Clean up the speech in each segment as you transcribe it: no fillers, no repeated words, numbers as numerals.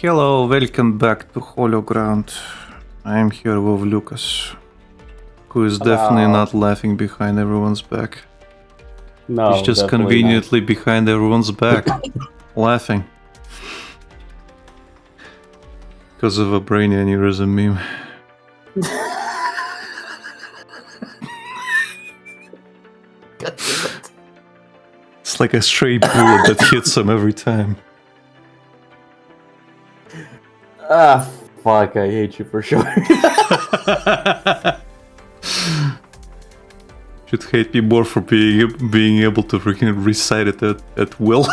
Hello, welcome back to Hologround. I am here with Lucas, who is definitely not laughing behind everyone's back. No, He's just definitely conveniently behind everyone's back, laughing. Because of a brain aneurysm meme. God damn it. It's like a stray bullet that hits him every time. Ah, fuck, I hate you for sure. Should hate me more for being able to freaking recite it at will.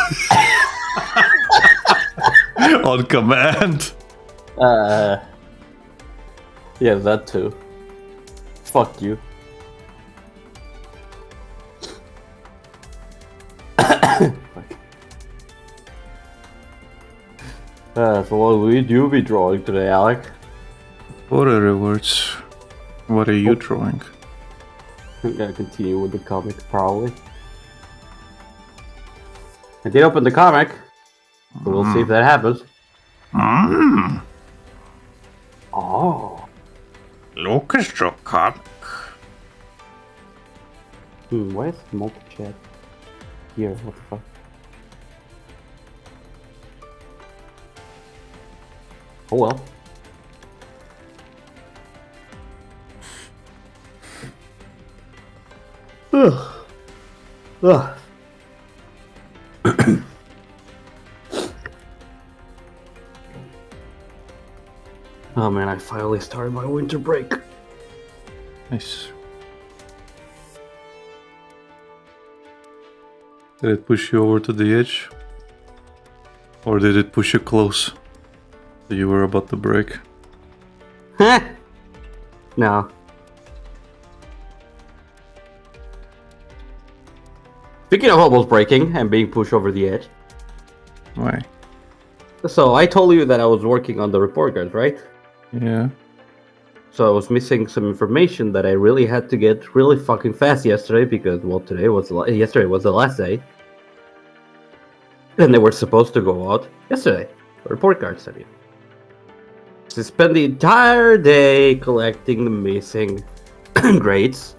On command. Yeah, that too. Fuck you. So what will you be drawing today, Alec? What are rewards? What are you drawing? I'm gonna continue with the comic, probably. I did open the comic, so we'll see if that happens. Oh. Lucas drew comic. Why is multi-chat here? What the fuck? Oh well. Ugh. Ugh. Oh man, I finally started my winter break. Nice. Did it push you over to the edge? Or did it push you close? So you were about to break? Huh? No. Speaking of almost breaking and being pushed over the edge. Why? So I told you that I was working on the report cards, right? Yeah. So I was missing some information that I really had to get really fucking fast yesterday because, well, yesterday was the last day. And they were supposed to go out yesterday. Report cards, I mean. So I spent the entire day collecting the missing grades.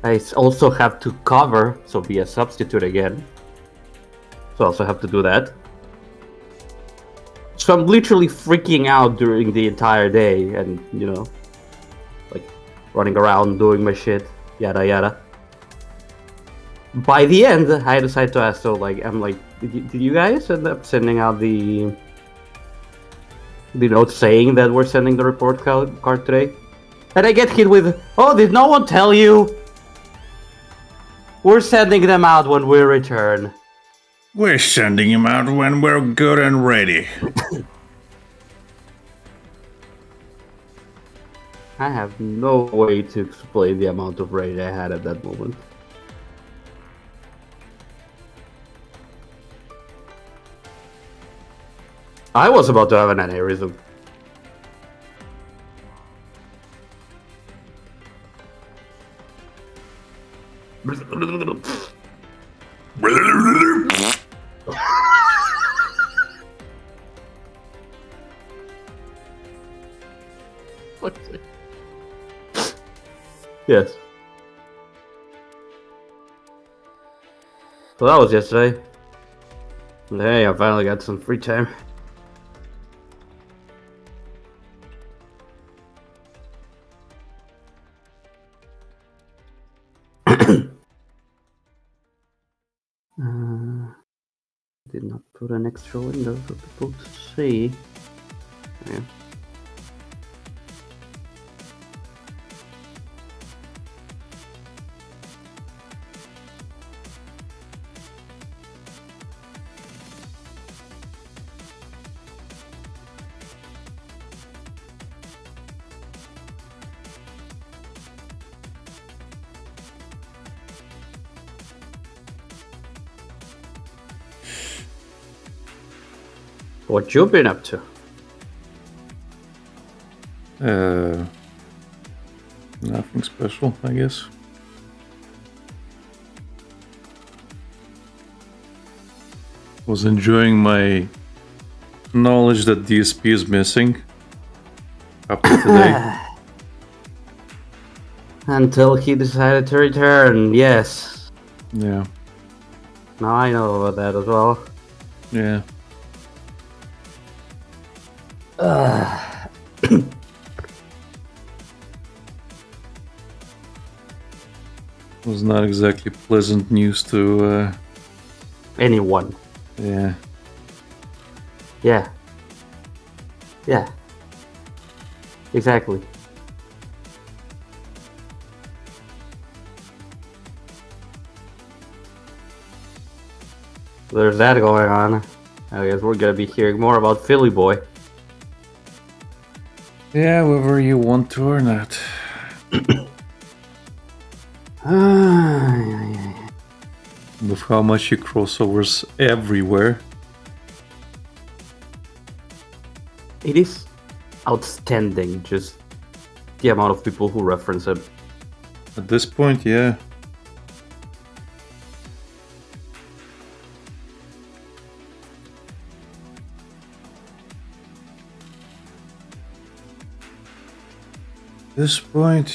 I also have to cover, so be a substitute again. So I also have to do that. So I'm literally freaking out during the entire day and, you know, like running around doing my shit, yada yada. By the end, I decided to ask, so like, I'm like, did you guys end up sending out the note saying that we're sending the report card today? And I get hit with, oh, did no one tell you? We're sending them out when we return. We're sending him out when we're good and ready. I have no way to explain the amount of rage I had at that moment. I was about to have an aneurysm. Yes. So that was yesterday. And hey, I finally got some free time. Did not put an extra window for people to see. Yeah. What you been up to? Nothing special, I guess. Was enjoying my knowledge that DSP is missing up to today. Until he decided to return, yes. Yeah. Now I know about that as well. Yeah. It was not exactly pleasant news to Anyone. yeah. Yeah. Yeah. Exactly. There's that going on. I guess we're gonna be hearing more about Philly Boy. Yeah, whether you want to or not. With how much he crossovers everywhere. It is outstanding, just the amount of people who reference him. At this point, yeah. This point,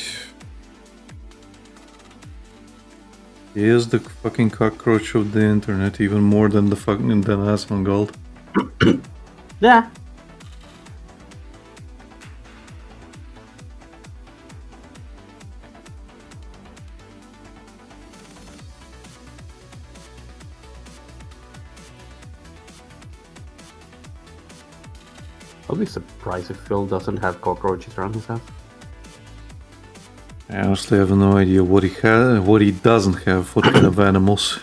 he is the fucking cockroach of the internet, even more than the fucking than Asmongold. Yeah. I'll be surprised if Phil doesn't have cockroaches around his house. I honestly have no idea what he has, what he doesn't have, what kind of animals.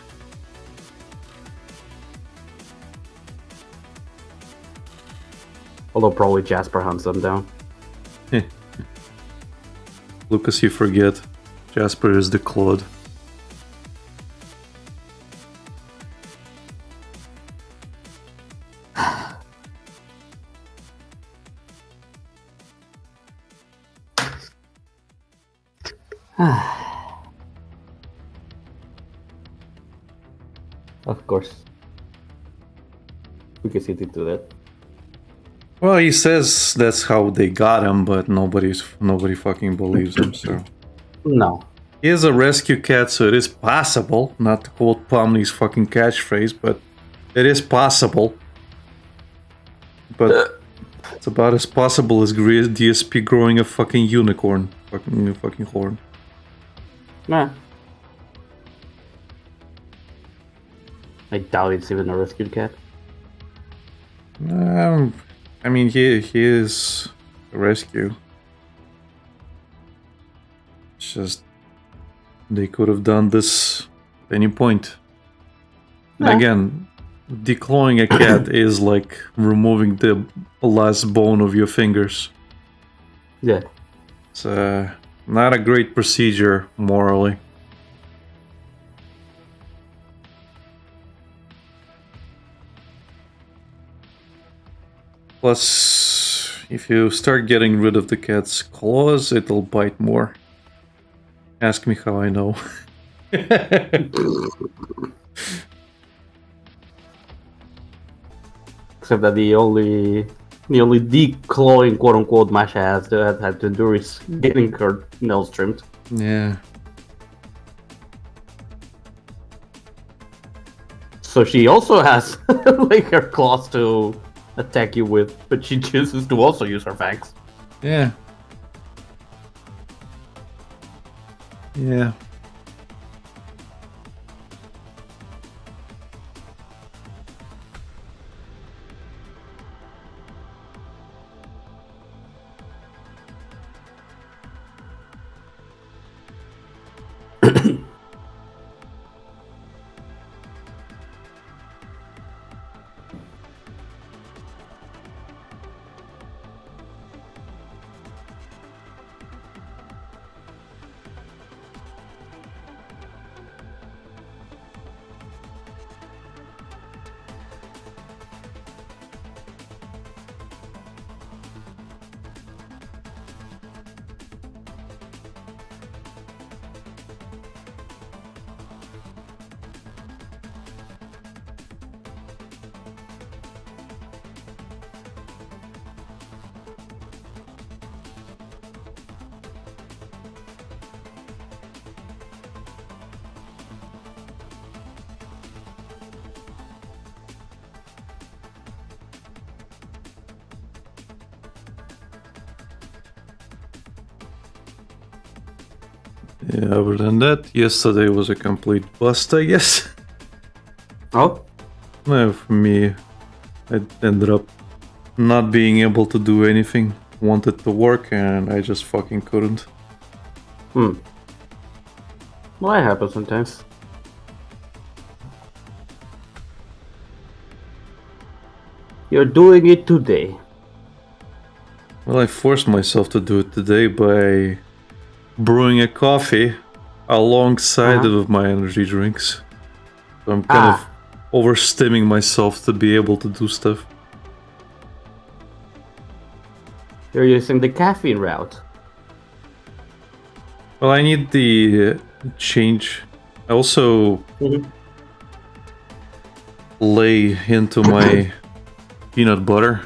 Although probably Jasper hunts them down. Lucas, you forget. Jasper is the Claude. Of course. We can see to do that. Well, he says that's how they got him, but nobody fucking believes him, so... No. He is a rescue cat, so it is possible, not to quote Pomni's fucking catchphrase, but it is possible. But it's about as possible as DSP growing a fucking unicorn. Fucking horn. Nah. I doubt it's even a rescued cat. I mean, he is a rescue. It's just they could have done this at any point. And Yeah. again, declawing a cat is like removing the last bone of your fingers. Yeah. It's not a great procedure morally. Plus, if you start getting rid of the cat's claws, it'll bite more. Ask me how I know. Except that the only declawing quote unquote Masha has had to do is getting her nails trimmed. Yeah. So she also has like her claws to attack you with, but she chooses to also use her fangs. Yeah. Yeah. Yeah, other than that, yesterday was a complete bust, I guess. Oh, For me, I ended up not being able to do anything. Wanted to work and I just fucking couldn't. well, that happens sometimes. You're doing it today. Well, I forced myself to do it today by brewing a coffee alongside of my energy drinks. So I'm kind of overstimming myself to be able to do stuff. You're using the caffeine route. Well, I need the change. I also lay into my peanut butter.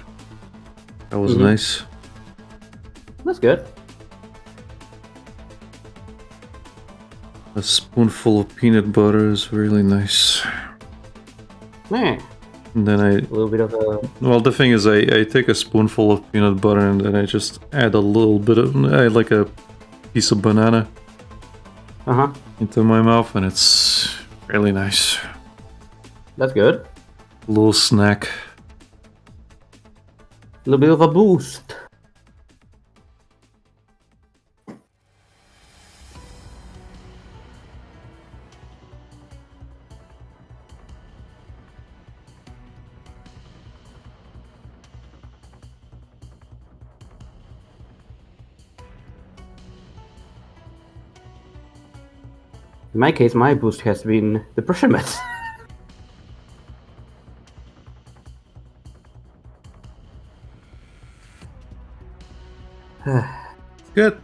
That was nice. That's good. A spoonful of peanut butter is really nice. Man. And then a little bit of a... Well, the thing is, I take a spoonful of peanut butter and then I just add a little bit of... I like a piece of banana into my mouth and it's really nice. That's good. A little snack. A little bit of a boost. In my case, my boost has been the pressure meds. Good.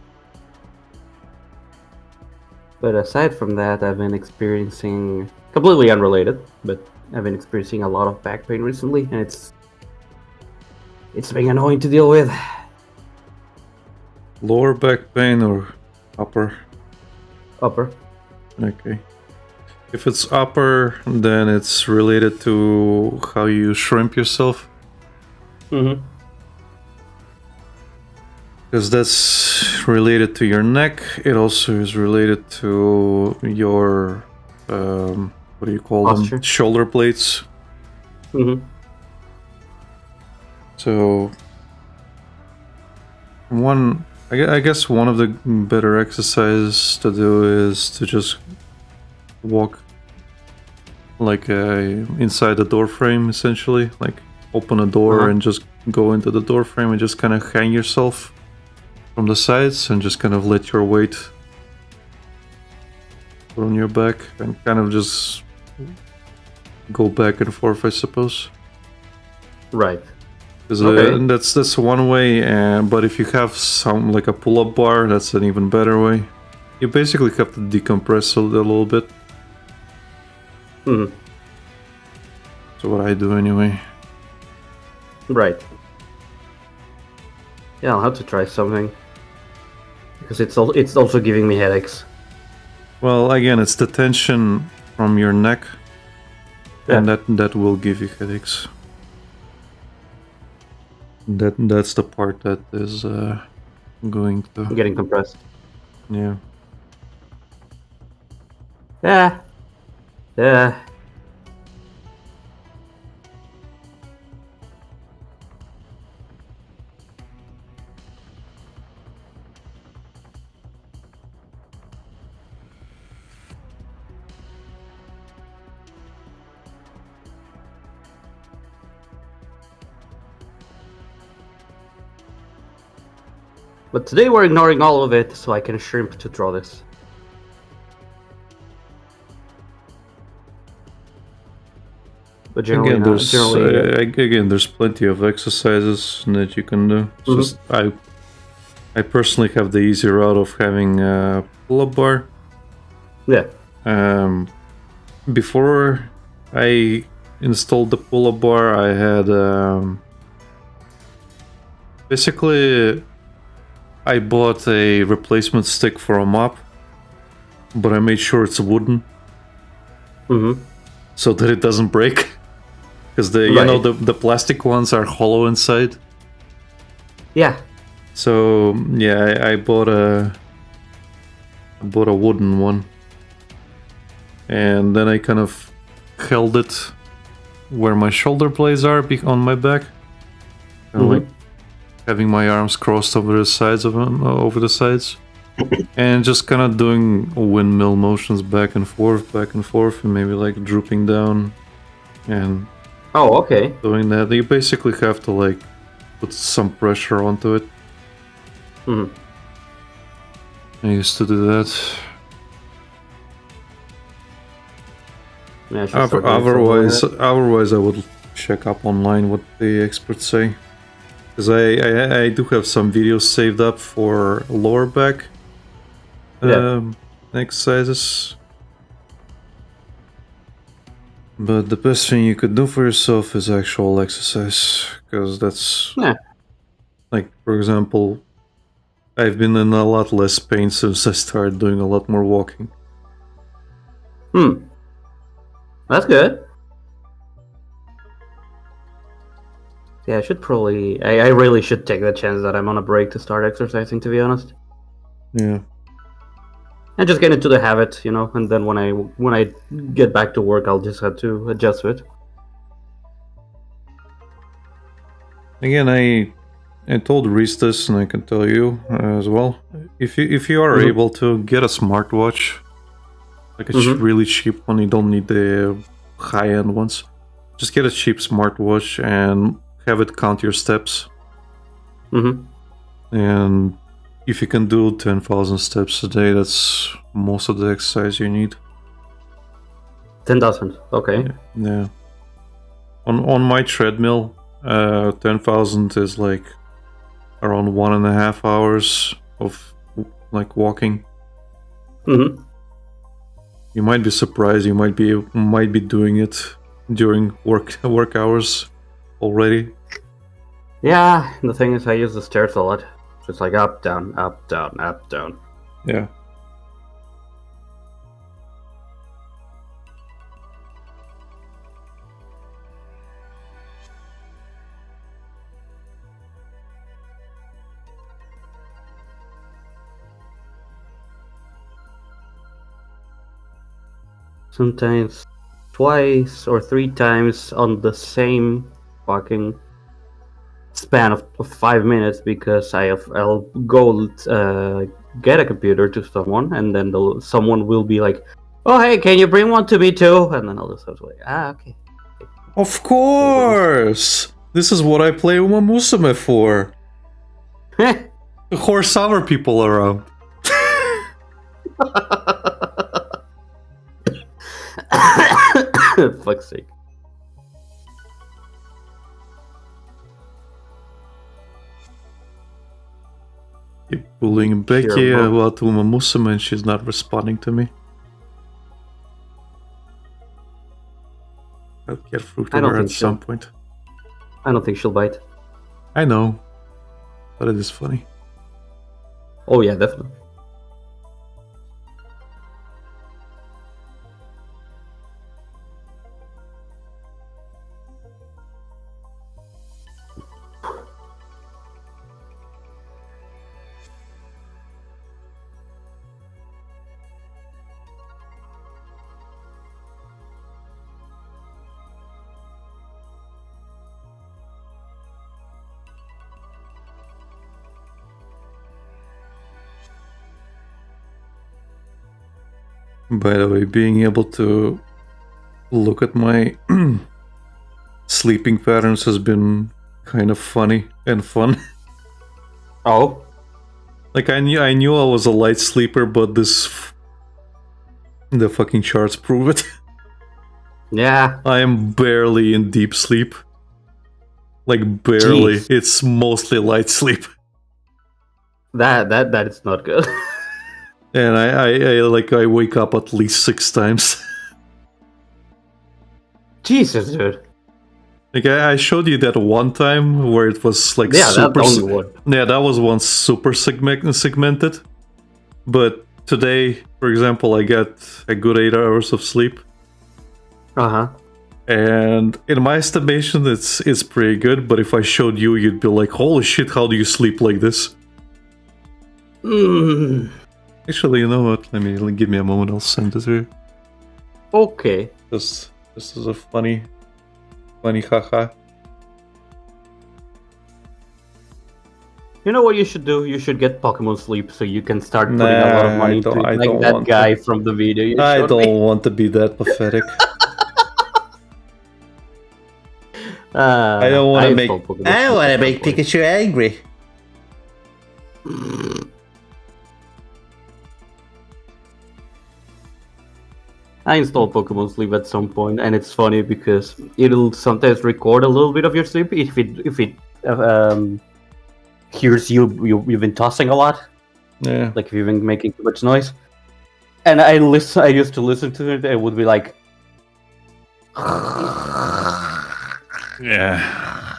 But aside from that, I've been experiencing, completely unrelated, but I've been experiencing a lot of back pain recently, and it's been annoying to deal with. Lower back pain or upper? Upper. Okay. If it's upper, then it's related to how you shrimp yourself. Because that's related to your neck. It also is related to your, what do you call posture. them? Shoulder blades. So, I guess one of the better exercises to do is to just walk like inside the door frame, essentially. Like open a door and just go into the door frame and just kind of hang yourself from the sides and just kind of let your weight put on your back and kind of just go back and forth, I suppose. Right. That's one way, but if you have some like a pull-up bar, that's an even better way. You basically have to decompress a little bit. That's what I do anyway. Right. Yeah, I'll have to try something because it's also giving me headaches. Well, again, it's the tension from your neck, and that will give you headaches. That's the part that is going to getting compressed. Yeah. Yeah. But today we're ignoring all of it so I can shrimp to draw this. But Again, there's plenty of exercises that you can do. It's just I personally have the easy route of having a pull-up bar. Yeah. Before I installed the pull-up bar, I had basically I bought a replacement stick for a mop, but I made sure it's wooden, so that it doesn't break. Because the plastic ones are hollow inside. Yeah. So yeah, I bought I bought a wooden one. And then I kind of held it where my shoulder blades are on my back. Kind of like having my arms crossed over the sides of them, and just kind of doing windmill motions back and forth, and maybe like drooping down and doing that. You basically have to like put some pressure onto it. I used to do that. Yeah, otherwise I would check up online what the experts say. Because I do have some videos saved up for lower back exercises. But the best thing you could do for yourself is actual exercise. Because that's... Like, for example, I've been in a lot less pain since I started doing a lot more walking. That's good. Yeah, I should probably... I really should take the chance that I'm on a break to start exercising, to be honest. Yeah. And just get into the habit, you know, and then when I get back to work, I'll just have to adjust to it. Again, I told Reese this, and I can tell you as well. If you are able to get a smartwatch, like a really cheap one, you don't need the high-end ones. Just get a cheap smartwatch and have it count your steps. And if you can do 10,000 steps a day, that's most of the exercise you need. 10,000, okay. Yeah. On my treadmill, 10,000 is like around 1.5 hours of like walking. You might be surprised. You might be doing it during work hours already. Yeah, the thing is, I use the stairs a lot. It's like up, down, up, down, up, down. Yeah. Sometimes twice or 3 times on the same fucking span of 5 minutes, because I'll go get a computer to someone, and then someone will be like, "Oh hey, can you bring one to me too?" And then I'll just have to like, okay. Of course! This is what I play with my Musume for. Horse other people around. Fuck's sake. Keep bullying Becky about Uma Musume, and she's not responding to me. I'll get through to her at some point. I don't think she'll bite. I know, but it is funny. Oh yeah, definitely. By the way, being able to look at my sleeping patterns has been kind of funny and fun. Oh? Like I knew I was a light sleeper, but the fucking charts prove it. Yeah. I am barely in deep sleep. Like barely. Jeez. It's mostly light sleep. That is not good. And I wake up at least 6 times. Jesus, dude. Like I showed you that one time where it was like super. That's the only one. Yeah, that was one super segmented. But today, for example, I got a good 8 hours of sleep. And in my estimation, it's pretty good. But if I showed you, you'd be like, "Holy shit! How do you sleep like this?" Actually, you know what? Give me a moment. I'll send it to you. Okay. This is a funny haha. You know what you should do? You should get Pokemon Sleep so you can start putting a lot of Nah, money into it, I like don't that want guy to. from the video you I showed don't me. want to be that pathetic. I don't want to make. I don't want to make Pikachu angry. I installed Pokemon Sleep at some point, and it's funny because it'll sometimes record a little bit of your sleep if it hears you've been tossing a lot, Yeah. like if you've been making too much noise. And I used to listen to it. It would be like, Yeah.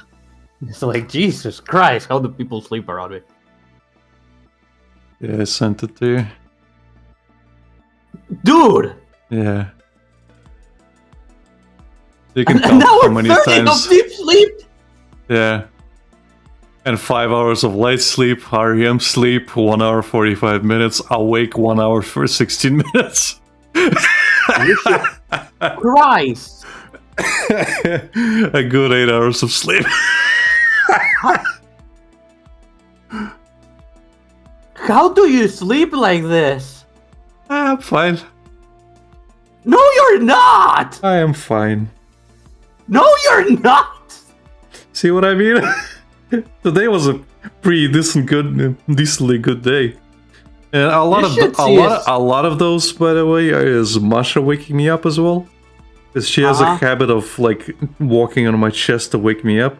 it's like Jesus Christ, how do people sleep around me? Yeah, I sent it to you. Dude! Yeah. You can And count now how we're many 30 of times. deep sleep! Yeah. And 5 hours of light sleep, REM sleep, 1 hour 45 minutes, awake 1 hour for 16 minutes. Christ! A good 8 hours of sleep. How do you sleep like this? I'm fine. No, you're not! I am fine. No, you're not! See what I mean? Today was a pretty decently good day. And a lot of those, by the way, is Masha waking me up as well. Because she has a habit of like walking on my chest to wake me up.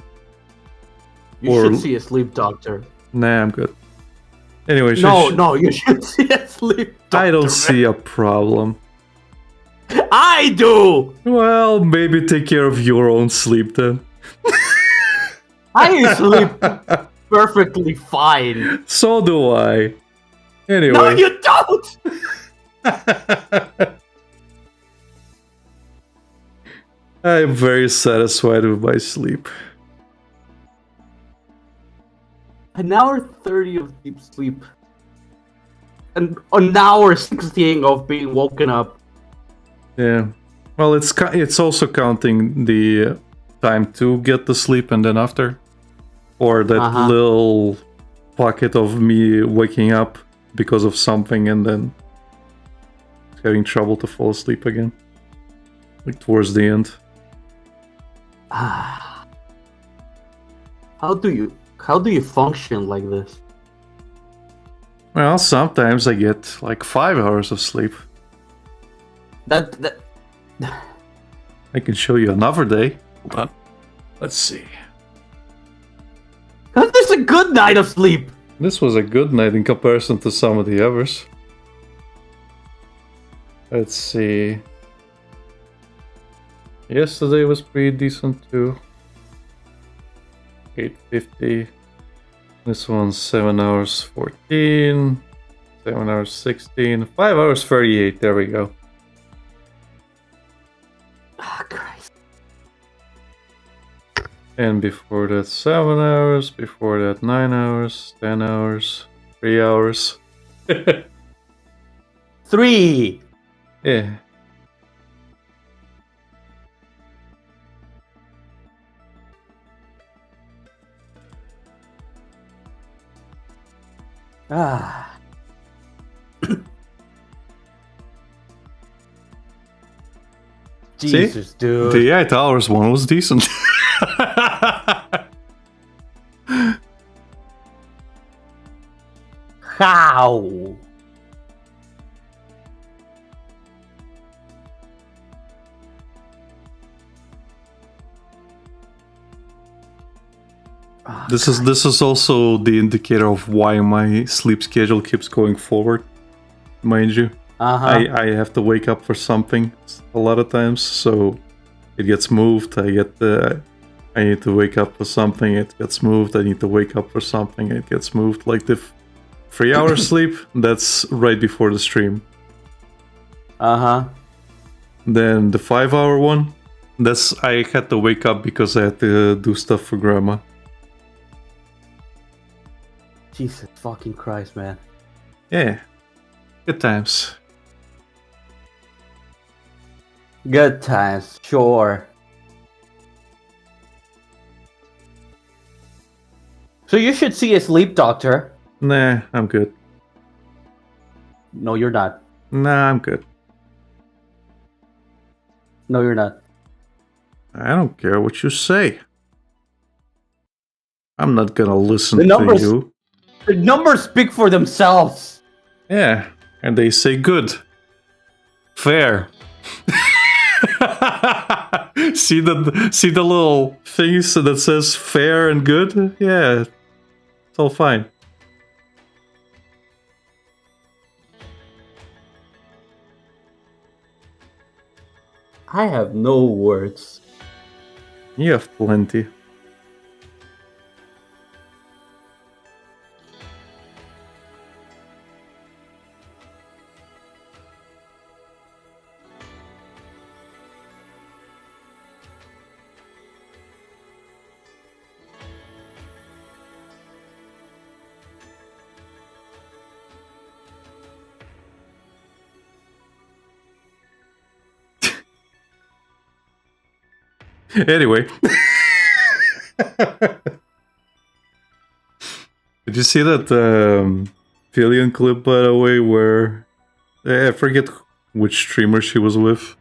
You should see a sleep doctor. Nah, I'm good. Anyway, No, you should see a sleep doctor. I don't see a problem. I do! Well, maybe take care of your own sleep then. I sleep perfectly fine. So do I. Anyway. No, you don't! I'm very satisfied with my sleep. An hour 30 of deep sleep. And an hour 16 of being woken up. Yeah. Well, it's also counting the time to get the sleep and then after. Or that little pocket of me waking up because of something and then having trouble to fall asleep again. Like towards the end. How do you function like this? Well, sometimes I get like 5 hours of sleep. That I can show you another day. Hold on. Let's see. This is a good night of sleep. This was a good night in comparison to some of the others. Let's see. Yesterday was pretty decent too. 8:50. This one's 7 hours 14. 7 hours 16. 5 hours 38. There we go. Ah, Christ. And before that 7 hours. Before that 9 hours. 10 hours. 3 hours. 3. Yeah. Ah. Jesus, See? dude. The 8 hours one was decent. How? This is also the indicator of why my sleep schedule keeps going forward. Mind you, I have to wake up for something a lot of times, so it gets moved. I need to wake up for something. It gets moved. I need to wake up for something. It gets moved. Like the 3 hours sleep, that's right before the stream. Then the 5 hour one, I had to wake up because I had to do stuff for grandma. Jesus fucking Christ, man. Yeah. Good times. Good times, sure. So you should see a sleep doctor. Nah, I'm good. No, you're not. Nah, I'm good. No, you're not. I don't care what you say. I'm not gonna listen The to numbers- you. The numbers speak for themselves. Yeah, and they say good. Fair. see the little things that says fair and good? Yeah. It's all fine. I have no words. You have plenty. Anyway. Did you see that Villian clip, by the way, where I forget which streamer she was with?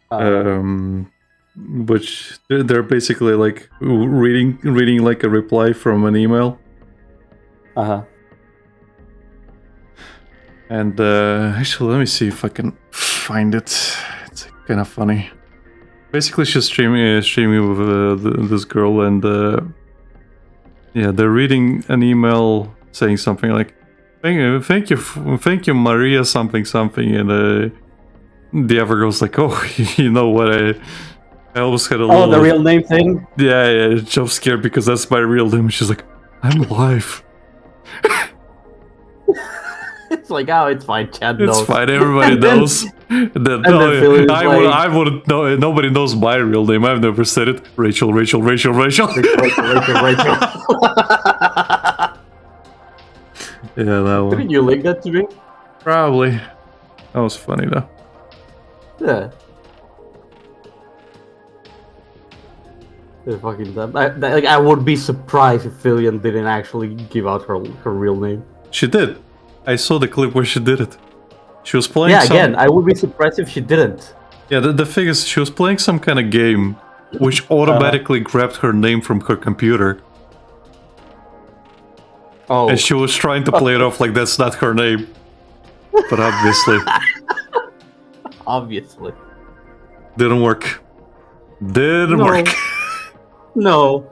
But they're basically like reading like a reply from an email. Uh-huh. And actually, let me see if I can find it. It's kind of funny. Basically, she's streaming with this girl, and yeah, they're reading an email saying something like, "Thank you, Maria, something," and the other girl's like, "Oh, you know what? I almost had a little the real name thing. yeah, jump scare because that's my real name." She's like, "I'm alive." It's like, oh, it's fine. Chad It's knows. fine. Everybody knows. I wouldn't know. Nobody knows my real name. I've never said it. Rachel. Rachel. Yeah, that one. Didn't you link that to me? Probably. That was funny though. Yeah. Fucking dumb. I would be surprised if Villian didn't actually give out her real name. She did. I saw the clip where she did it. She was playing. Yeah, again, I would be surprised if she didn't. Yeah, the thing is, she was playing some kind of game, which automatically grabbed her name from her computer. Oh. And she was trying to play it off like that's not her name. But obviously. Obviously. Didn't work. Didn't work. No.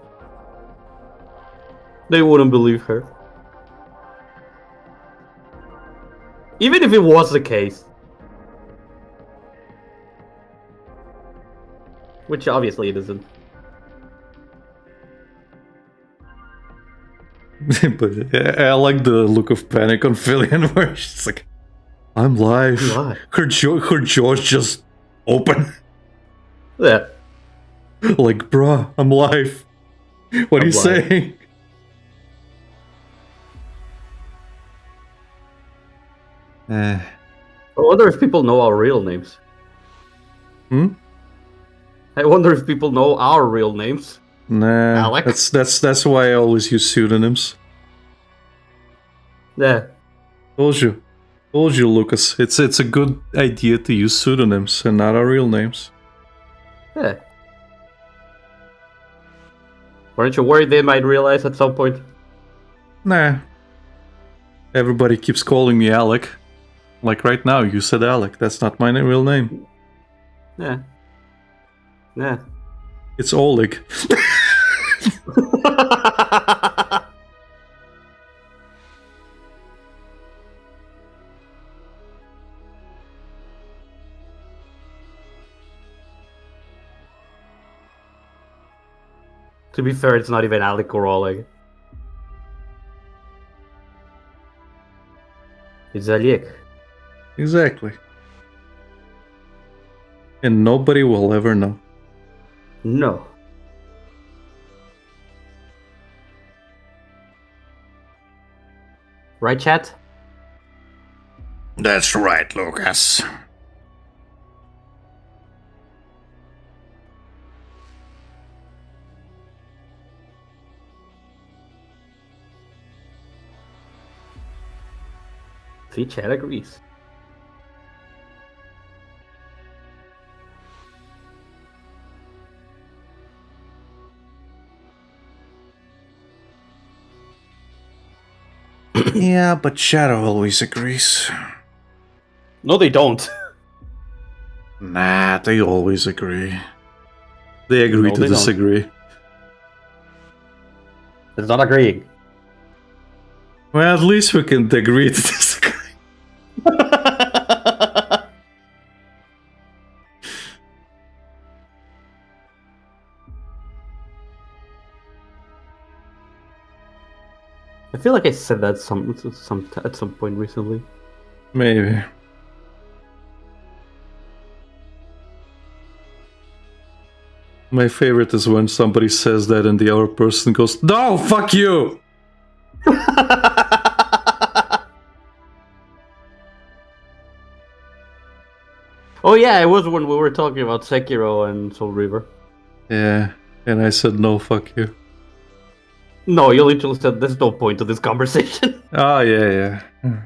They wouldn't believe her. Even if it was the case. Which obviously it isn't. But I like the look of panic on Villian where she's like, "I'm live." Why? Her jaw's just open. Yeah. Like, bruh, I'm live. What are you saying? I wonder if people know our real names. Hmm? I wonder if people know our real names. Nah, Alec? that's why I always use pseudonyms. Yeah. Told you, Lucas. It's a good idea to use pseudonyms and not our real names. Yeah. Weren't you worried they might realize at some point? Nah. Everybody keeps calling me Alec. Like right now, you said Alec. That's not my real name. Yeah. Yeah. It's Oleg. To be fair, it's not even Alec or Oleg. It's Alec. Exactly. And nobody will ever know. No. Right, chat? That's right, Lucas. See, Chad agrees. Yeah, but Shadow always agrees. No, they don't. Nah, they always agree. They agree No, to they don't. disagree. It's not agreeing. Well, at least we can agree to disagree. I feel like I said that at some point recently. Maybe. My favorite is when somebody says that and the other person goes, "No, fuck you!" Oh yeah, it was when we were talking about Sekiro and Soul Reaver. Yeah, and I said, "No, fuck you." No, you literally said there's no point to this conversation. Oh, yeah. And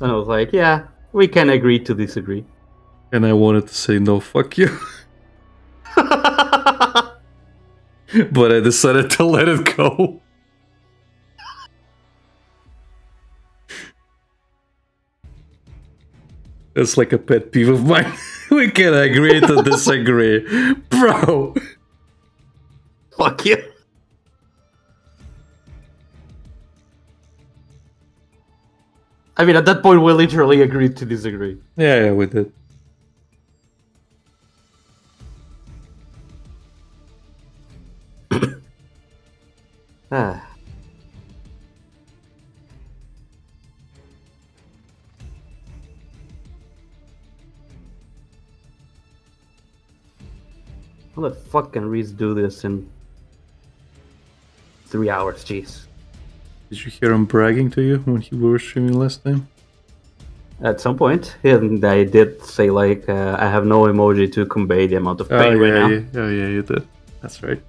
I was like, yeah, we can agree to disagree. And I wanted to say, "No, fuck you." But I decided to let it go. It's like a pet peeve of mine. We can agree to disagree. Bro! Fuck you. I mean, at that point, we literally agreed to disagree. Yeah, we did. Ah. How the fuck can Reese do this in 3 hours? Jeez. Did you hear him bragging to you when we were streaming last time? At some point, and I did say like, I have no emoji to convey the amount of pain right now. Oh yeah, you did. That's right.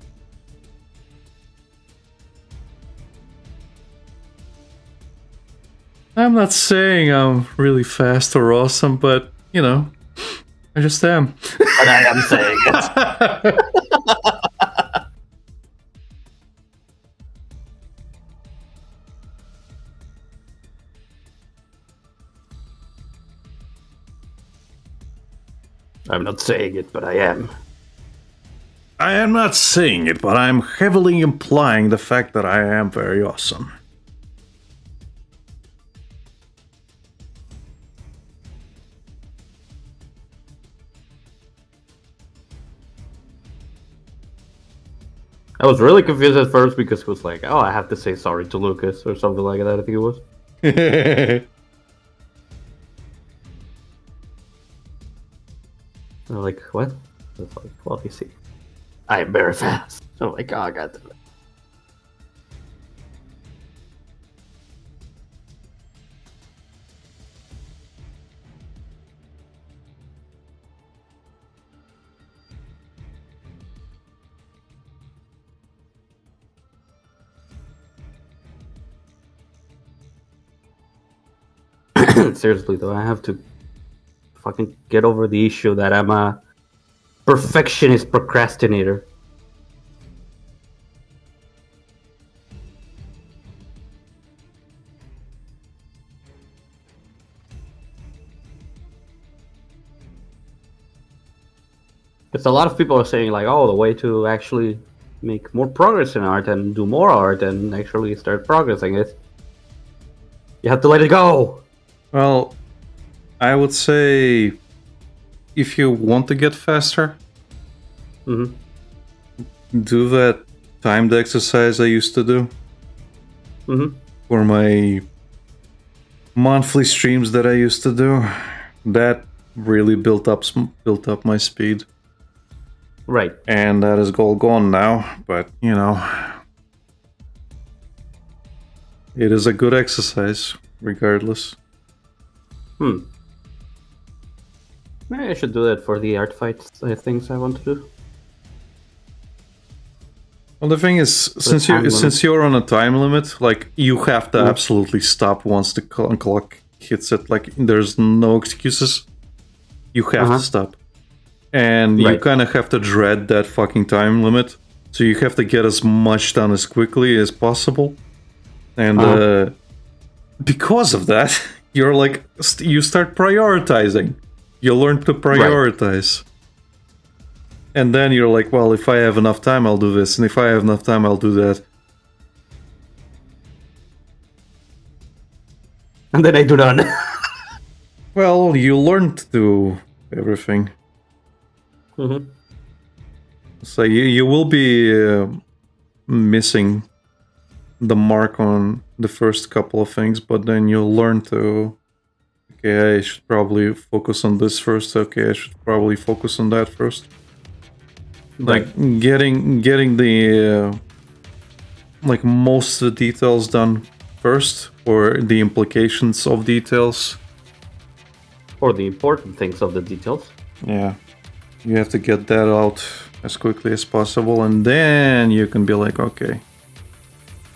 I'm not saying I'm really fast or awesome, but, you know, I just am. But I am saying it. I'm not saying it, but I am. I am not saying it, but I'm heavily implying the fact that I am very awesome. I was really confused at first because it was like, oh, I have to say sorry to Lucas or something like that, I think it was. I'm like, what? I was like, well, you see, I am very fast. I'm like, oh, God damn it. Seriously though, I have to fucking get over the issue that I'm a perfectionist procrastinator. Because a lot of people are saying like, oh, the way to actually make more progress in art and do more art and actually start progressing is you have to let it go. Well, I would say if you want to get faster, Mm-hmm. do that timed exercise I used to do Mm-hmm. for my monthly streams that I used to do. That really built up my speed. Right. And that is all gone now, but you know, it is a good exercise. regardless. Maybe I should do that for the art fights things I want to do. Well, the thing is, since you're on a time limit, like you have to absolutely stop once the clock hits it. Like there's no excuses. You have to stop, and you kind of have to dread that fucking time limit. So you have to get as much done as quickly as possible, and because of that, you're like you start prioritizing. You learn to prioritize. And then you're like, well, if I have enough time, I'll do this. And if I have enough time, I'll do that. And then I do none. Well, you learn to do everything. So you will be missing the mark on the first couple of things, but then you'll learn to... Okay, I should probably focus on this first. Okay, I should probably focus on that first. Like getting the like most of the details done first, or the implications of details, or the important things of the details. Yeah, you have to get that out as quickly as possible, and then you can be like, okay,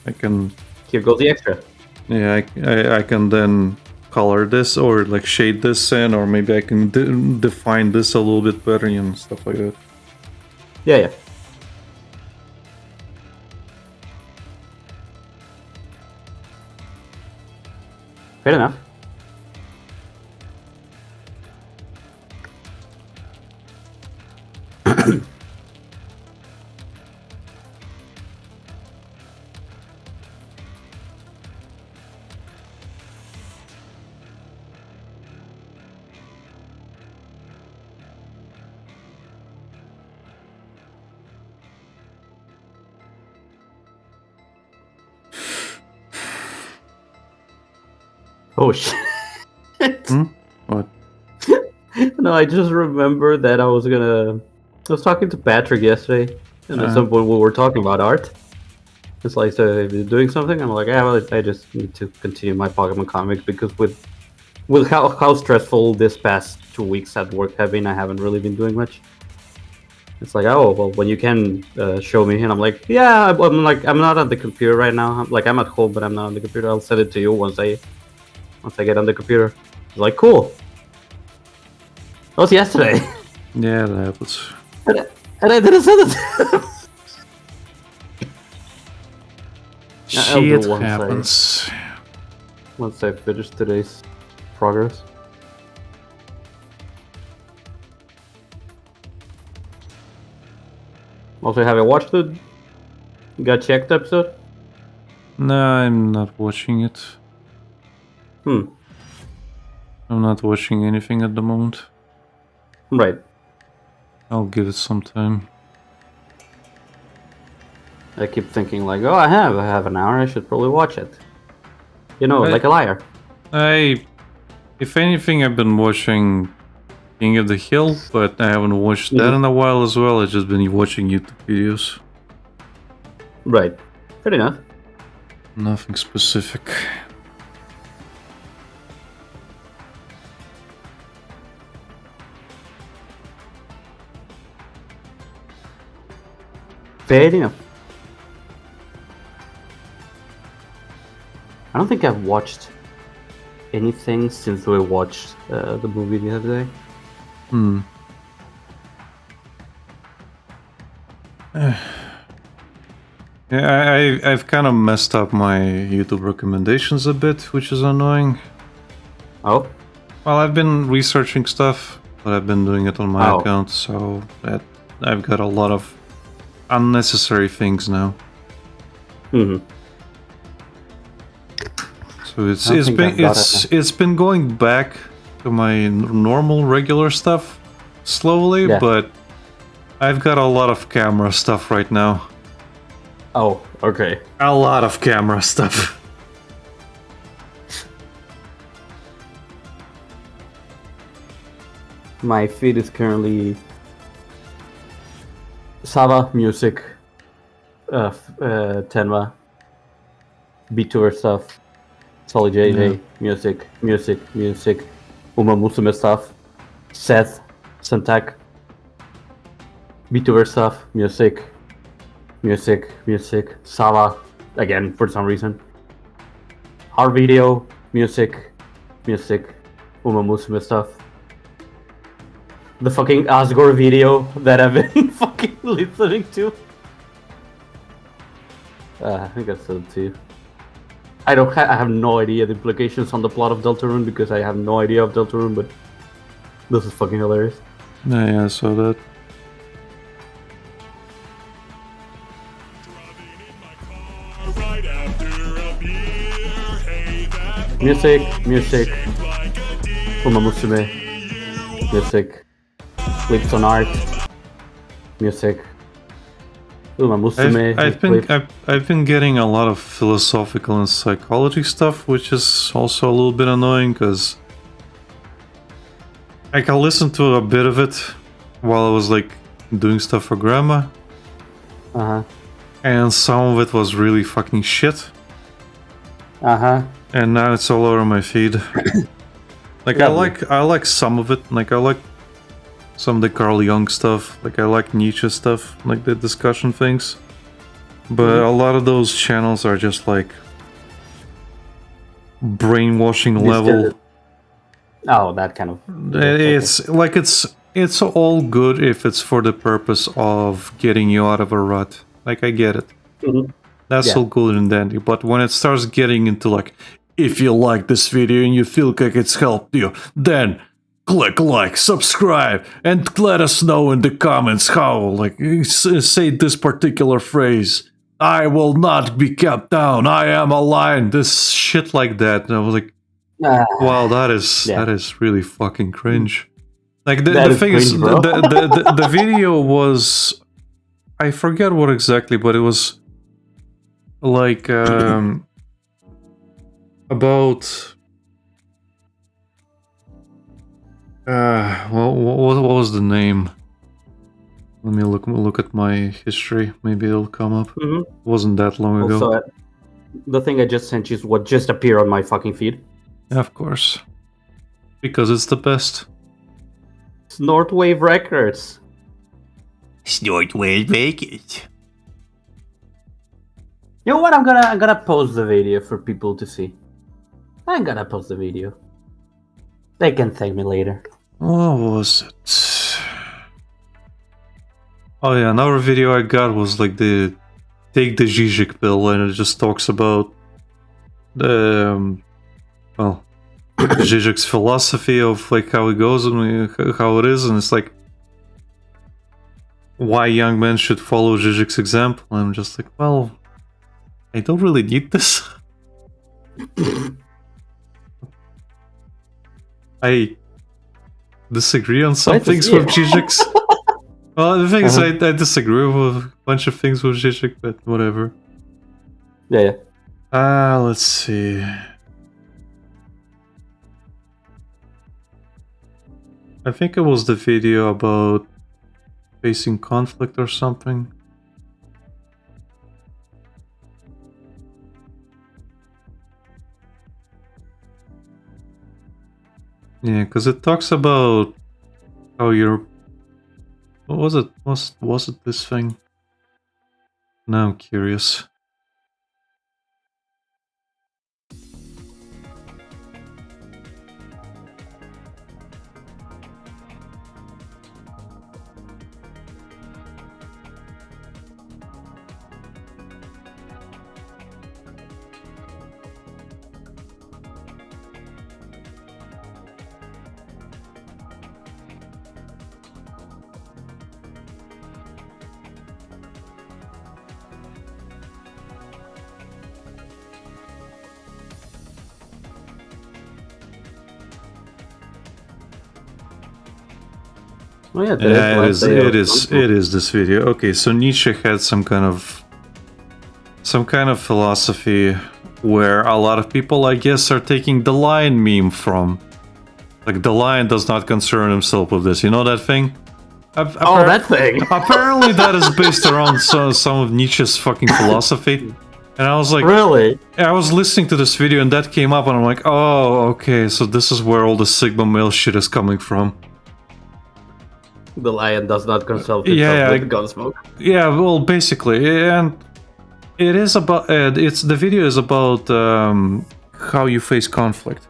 I can. Here goes the extra. Yeah, I can then color this or like shade this in, or maybe I can define this a little bit better, you know, stuff like that. Yeah. Fair enough. Oh shit. What? No, I just remember that I was talking to Patrick yesterday, and at some point we were talking about art. It's like, so if you're doing something, I'm like, yeah, well, I just need to continue my Pokemon comics, because with how stressful this past 2 weeks at work have been, I haven't really been doing much. It's like, oh, well, when you can show me, and I'm like, yeah, I'm not on the computer right now. I'm at home, but I'm not on the computer. I'll send it to you once I get on the computer. It's like, cool. That was yesterday. Yeah, that happens. And I didn't send it. Shit happens. Once I finish today's progress. Also, have you watched the Got Checked episode? No, I'm not watching it. I'm not watching anything at the moment. Right. I'll give it some time. I keep thinking like, oh, I have an hour, I should probably watch it. You know, like a liar. If anything, I've been watching King of the Hill, but I haven't watched that in a while as well. I've just been watching YouTube videos. Right. Fair enough. Nothing specific. Fair enough. I don't think I've watched anything since we watched the movie the other day. Yeah, I've kind of messed up my YouTube recommendations a bit, which is annoying. Oh? Well, I've been researching stuff, but I've been doing it on my account, so that I've got a lot of unnecessary things now. So it's been going back to my normal regular stuff slowly, but I've got a lot of camera stuff right now. Oh, okay. A lot of camera stuff. My feed is currently Sava music, Tenma, VTuber stuff, Solid JJ, Yeah. music, Uma Musume stuff, Seth, Sentak, VTuber stuff, music, Sava, again, for some reason. Our video, music, Uma Musume stuff. The fucking Asgore video that I've been fucking listening to. I think that's so too. I have no idea the implications on the plot of Deltarune because I have no idea of Deltarune, but this is fucking hilarious. Yeah, I saw that. Music, Uma Musume, music, clips on art, music, Uma Musume. I've been getting a lot of philosophical and psychology stuff, which is also a little bit annoying because I can listen to a bit of it while I was like doing stuff for grandma, and some of it was really fucking shit. And now it's all over my feed. Like I like some of it. Like I like some of the Carl Jung stuff. Like I like Nietzsche stuff, like the discussion things. But a lot of those channels are just like brainwashing level. Oh, that kind of. It's like it's all good if it's for the purpose of getting you out of a rut. Like I get it. That's all good and dandy. But when it starts getting into like, if you like this video and you feel like it's helped you, then click like, subscribe, and let us know in the comments how, like, say this particular phrase. I will not be kept down. I am a lion. This shit like that. And I was like, wow, that is really fucking cringe. Like the thing is, the video was, I forget what exactly, but it was like about what was the name? Let me look at my history. Maybe it'll come up. It wasn't that long ago. Also, the thing I just sent you is what just appeared on my fucking feed. Yeah, of course, because it's the best. Snortwave Records. Snortwave Records. You know what? I'm gonna post the video for people to see. I'm gonna post the video. They can thank me later. What was it? Oh yeah, another video I got was like the take the Zizek pill, and it just talks about the Zizek's philosophy of like how it goes and how it is, and it's like why young men should follow Zizek's example. And I'm just like, well, I don't really need this. I disagree on some things with Zizek's. Well, the thing is, I disagree with a bunch of things with Zizek, but whatever. Yeah. Let's see. I think it was the video about facing conflict or something. Yeah, because it talks about how you're... What was it? Was it this thing? Now I'm curious. Oh yeah, it is this video. Okay, so Nietzsche had some kind of philosophy where a lot of people, I guess, are taking the lion meme from. Like, the lion does not concern himself with this. You know that thing? That thing! Apparently that is based around some of Nietzsche's fucking philosophy. And I was like, Really? I was listening to this video and that came up and I'm like, oh, okay, so this is where all the Sigma male shit is coming from. The lion does not consult Yeah, itself with Gunsmoke. Yeah, well, basically, and it is about, the video is about how you face conflict.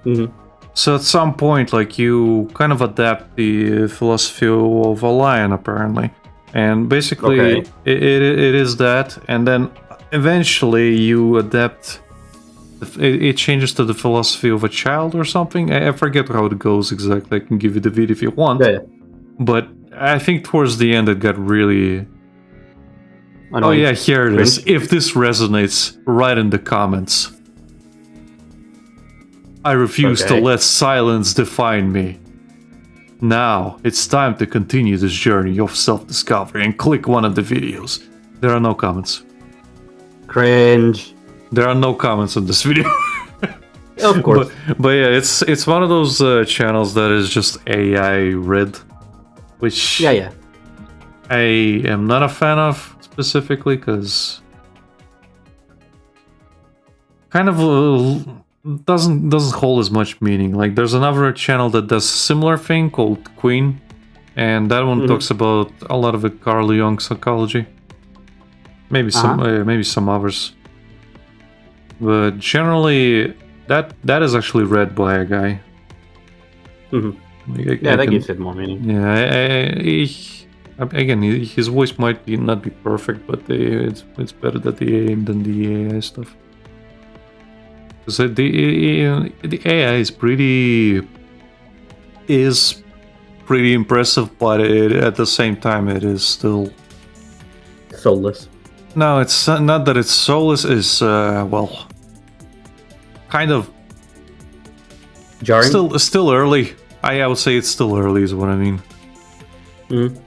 Mm-hmm. So at some point, like, you kind of adapt the philosophy of a lion, apparently. And basically, Okay. it is that, and then eventually you adapt, it changes to the philosophy of a child or something. I forget how it goes exactly. I can give you the video if you want. Yeah. But I think towards the end it got really... Annoying. Oh yeah, here it is. If this resonates, write in the comments. I refuse to let silence define me. Now, it's time to continue this journey of self-discovery and click one of the videos. There are no comments. Cringe. There are no comments on this video. Of course. But yeah, it's one of those channels that is just AI read, which Yeah. I am not a fan of specifically because kind of doesn't hold as much meaning. Like there's another channel that does a similar thing called Queen, and that one talks about a lot of the Carl Jung psychology. Maybe some others, but generally that is actually read by a guy. Mm-hmm. That gives it more meaning. Yeah, again, his voice might not be perfect, but it's better than the AI stuff. So the AI is pretty impressive, but at the same time it is still soulless. No, it's not that it's soulless. It's well, kind of jarring. Still early. I would say it's still early, is what I mean. Mm.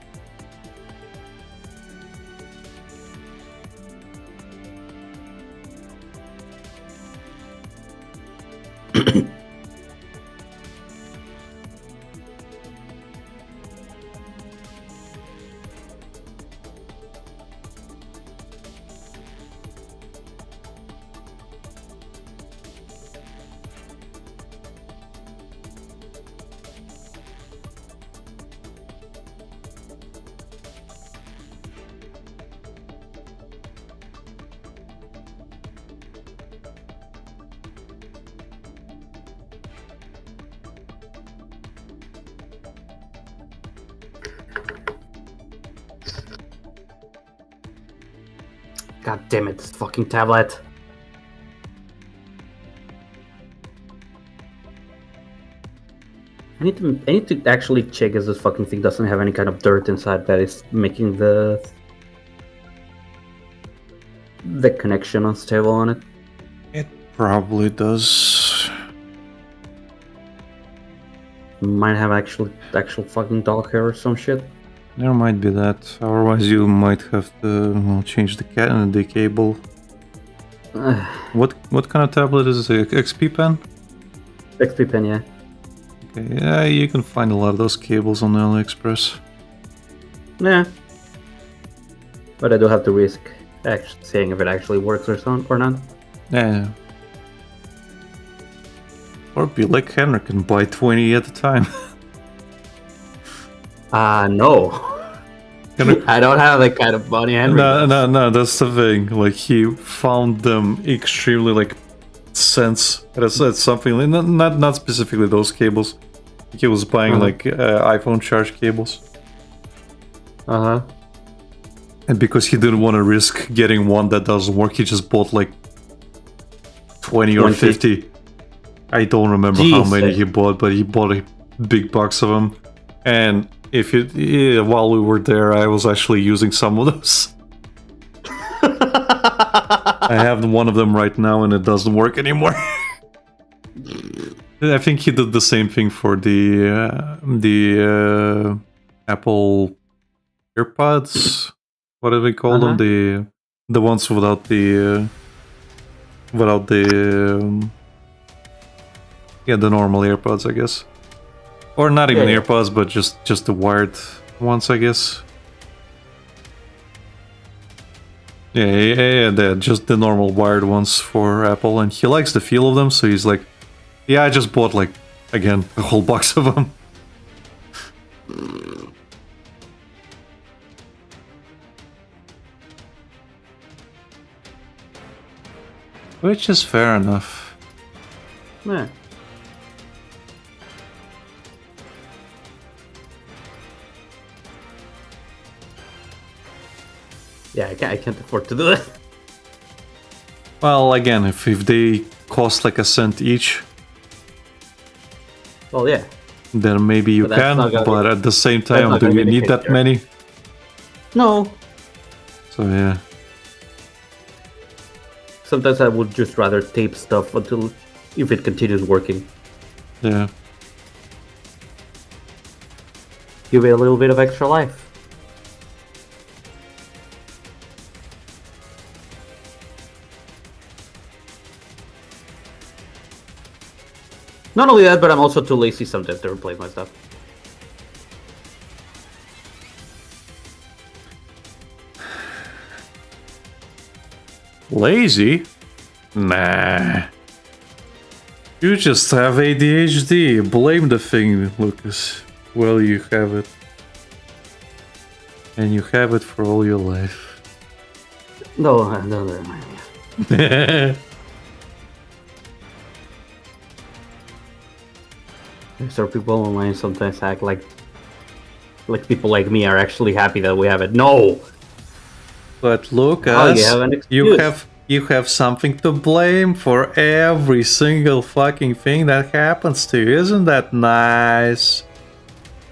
God damn it, this fucking tablet. I need to actually check if this fucking thing doesn't have any kind of dirt inside that is making the connection unstable on it. It probably does. Might have actual fucking dog hair or some shit. There might be that. Otherwise, you might have to change the cable. What kind of tablet is it? XP pen? XP pen, yeah. Okay, yeah, you can find a lot of those cables on AliExpress. Yeah. But I do have to risk seeing if it actually works or not. Yeah. Or be like Henrik and buy 20 at a time. No. I don't have that kind of money, Henry. No, that's the thing. Like, he found them extremely, like, cents. That's something, like, not specifically those cables. He was buying, like, iPhone charge cables. Uh-huh. And because he didn't want to risk getting one that doesn't work, he just bought, like, 20 or 50. I don't remember how many he bought, but he bought a big box of them. And while we were there, I was actually using some of those. I have one of them right now, and it doesn't work anymore. I think he did the same thing for the Apple AirPods. What do they call them? The ones without the the normal AirPods, I guess. Or not even AirPods, but just the wired ones, I guess. Yeah, they're just the normal wired ones for Apple, and he likes the feel of them, so he's like, yeah, I just bought, like, again, a whole box of them. Which is fair enough. Yeah. Yeah, I can't afford to do it. Well, again, if they cost like a cent each, Well, yeah. then maybe you But that's can, not gonna but be- at the same that's time, not do gonna you be the need case that here. many? No. So yeah. Sometimes I would just rather tape stuff until if it continues working. Yeah. Give it a little bit of extra life. Not only that, but I'm also too lazy sometimes to replace my stuff. Lazy? Nah. You just have ADHD. Blame the thing, Lucas. Well, you have it. And you have it for all your life. No. So people online sometimes act like people like me are actually happy that we have it. No. But Lucas, Oh, you have an excuse. you have something to blame for every single fucking thing that happens to you. Isn't that nice?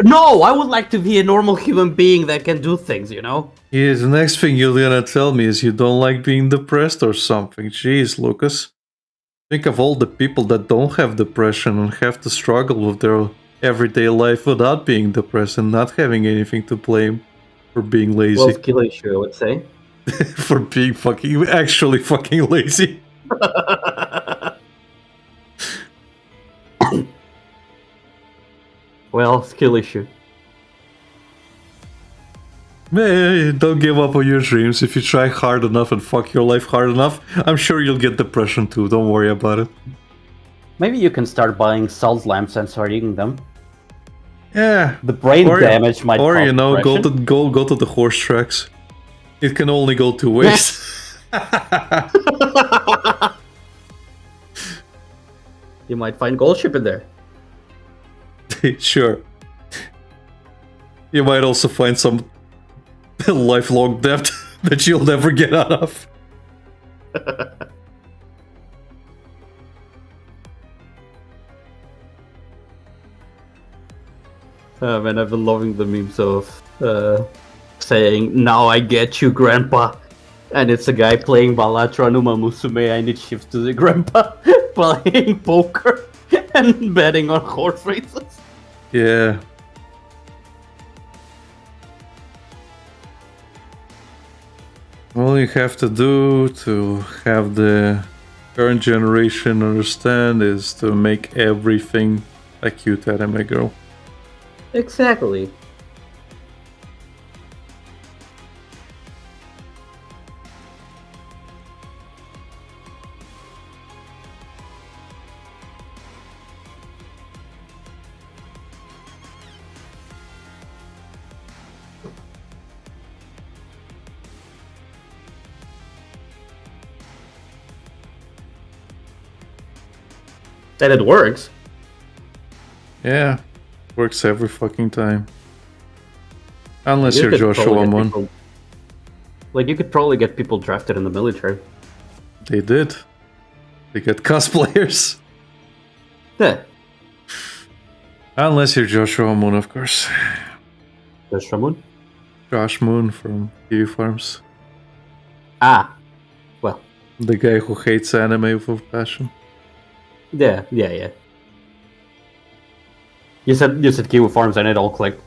No, I would like to be a normal human being that can do things, you know? Yeah, the next thing you're gonna tell me is you don't like being depressed or something. Jeez, Lucas. Think of all the people that don't have depression and have to struggle with their everyday life without being depressed and not having anything to blame for being lazy. Well, skill issue, I would say. For being actually fucking lazy. Well, skill issue. Hey, don't give up on your dreams. If you try hard enough and fuck your life hard enough, I'm sure you'll get depression too. Don't worry about it. Maybe you can start buying salt lamps and start eating them. Yeah. The brain damage might Or cause you know, depression. go to the horse tracks. It can only go two ways. You might find gold ship in there. Sure. You might also find some lifelong debt that you'll never get out of. Man, I've been loving the memes of saying, "Now I get you, Grandpa." And it's a guy playing Balatra Numa Musume, and it shifts to the grandpa playing poker and betting on horse races. Yeah. All you have to do to have the current generation understand is to make everything a cute anime girl. Exactly. And it works. Yeah. Works every fucking time. Unless You you're could Joshua probably get Moon. people- Like, you could probably get people drafted in the military. They did. They get cosplayers. Yeah. Unless you're Joshua Moon, of course. There's Ramoon. Josh Moon from TV Farms. Ah. Well. The guy who hates anime with passion. Yeah. You said Kiwi Farms and it all clicked.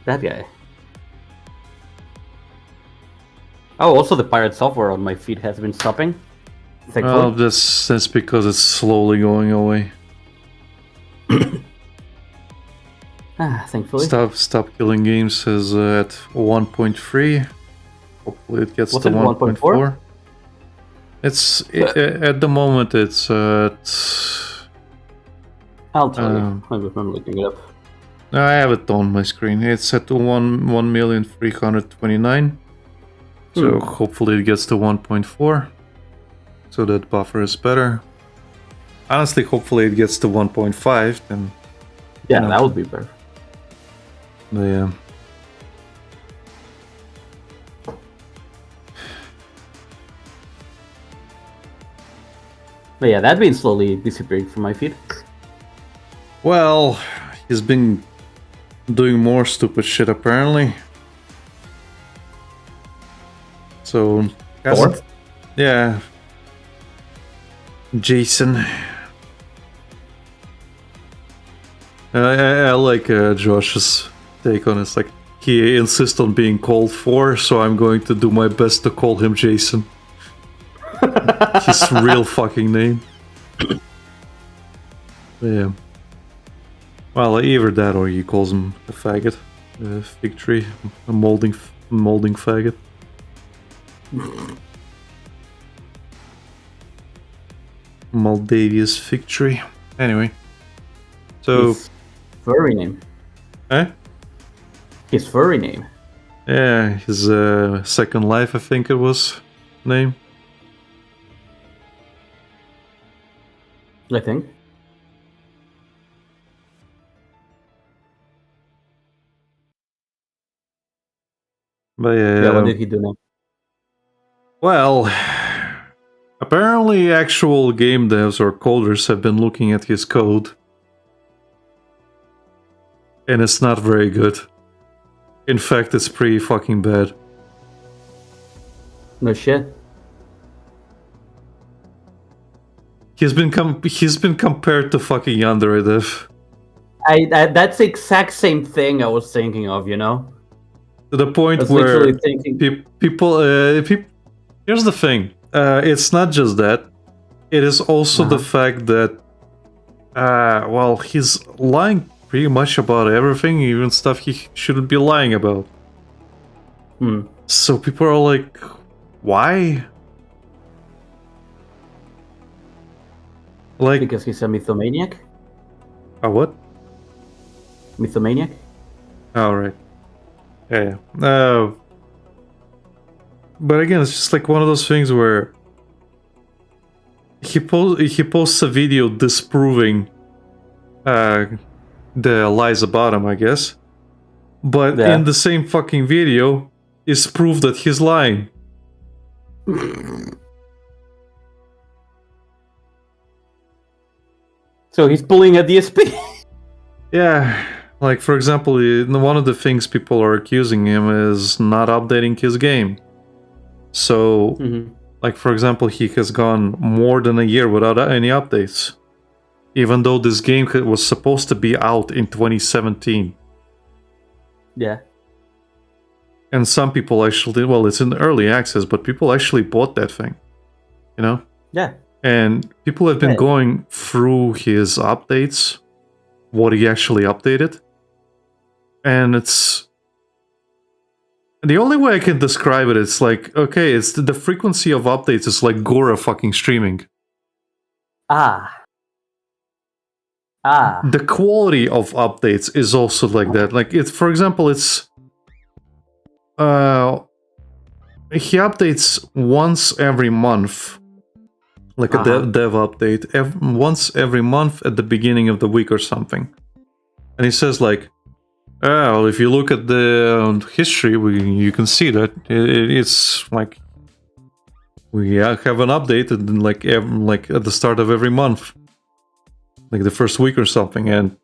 That guy. Oh, also the pirate software on my feed has been stopping. Thankfully. Well, that's because it's slowly going away. Thankfully. Stop killing games is at 1.3. Hopefully it gets What's to it, 1.4? 1.4. At the moment it's at. I'll tell you. I'm looking it up. I have it on my screen. It's at 1,329,000. So hopefully it gets to 1.4. So that buffer is better. Honestly, hopefully it gets to 1.5. Then yeah, that would be better. Yeah. But yeah, that's been slowly disappearing from my feed. Well, he's been doing more stupid shit apparently. So, yeah, Jason. I like Josh's take on it. It's like he insists on being called for, so I'm going to do my best to call him Jason. His real fucking name. Yeah. Well, either that or he calls him a faggot, a fig tree, a molding faggot. Maldavia's fig tree. Anyway, so his furry name. Eh? His furry name. Yeah, his Second Life, I think it was name. I think. But yeah, what did he do now? Well, apparently actual game devs or coders have been looking at his code. And it's not very good. In fact, it's pretty fucking bad. No shit. He's been compared to fucking Yandere Dev. That's the exact same thing I was thinking of, you know? To the point where people... Here's the thing. It's not just that. It is also the fact that... well, he's lying pretty much about everything, even stuff he shouldn't be lying about. So people are like, why? Like, because he's a mythomaniac? A what? Mythomaniac? Oh, right. Yeah. But again, it's just like one of those things where he posts a video disproving the lies about him, I guess. But in the same fucking video is proof that he's lying. So he's pulling a DSP. Yeah. Like, for example, one of the things people are accusing him is not updating his game. So, like, for example, he has gone more than a year without any updates. Even though this game was supposed to be out in 2017. Yeah. And some people actually, well, it's in early access, but people actually bought that thing. You know? Yeah. And people have been going through his updates, what he actually updated. And it's... The only way I can describe it, it's like, okay, it's the frequency of updates is like Gora fucking streaming. The quality of updates is also like that. Like, it's, for example, it's... he updates once every month. Like a dev update. Once every month at the beginning of the week or something. And he says like, well, if you look at the history, you can see that it's like... We have an update like at the start of every month. Like the first week or something, and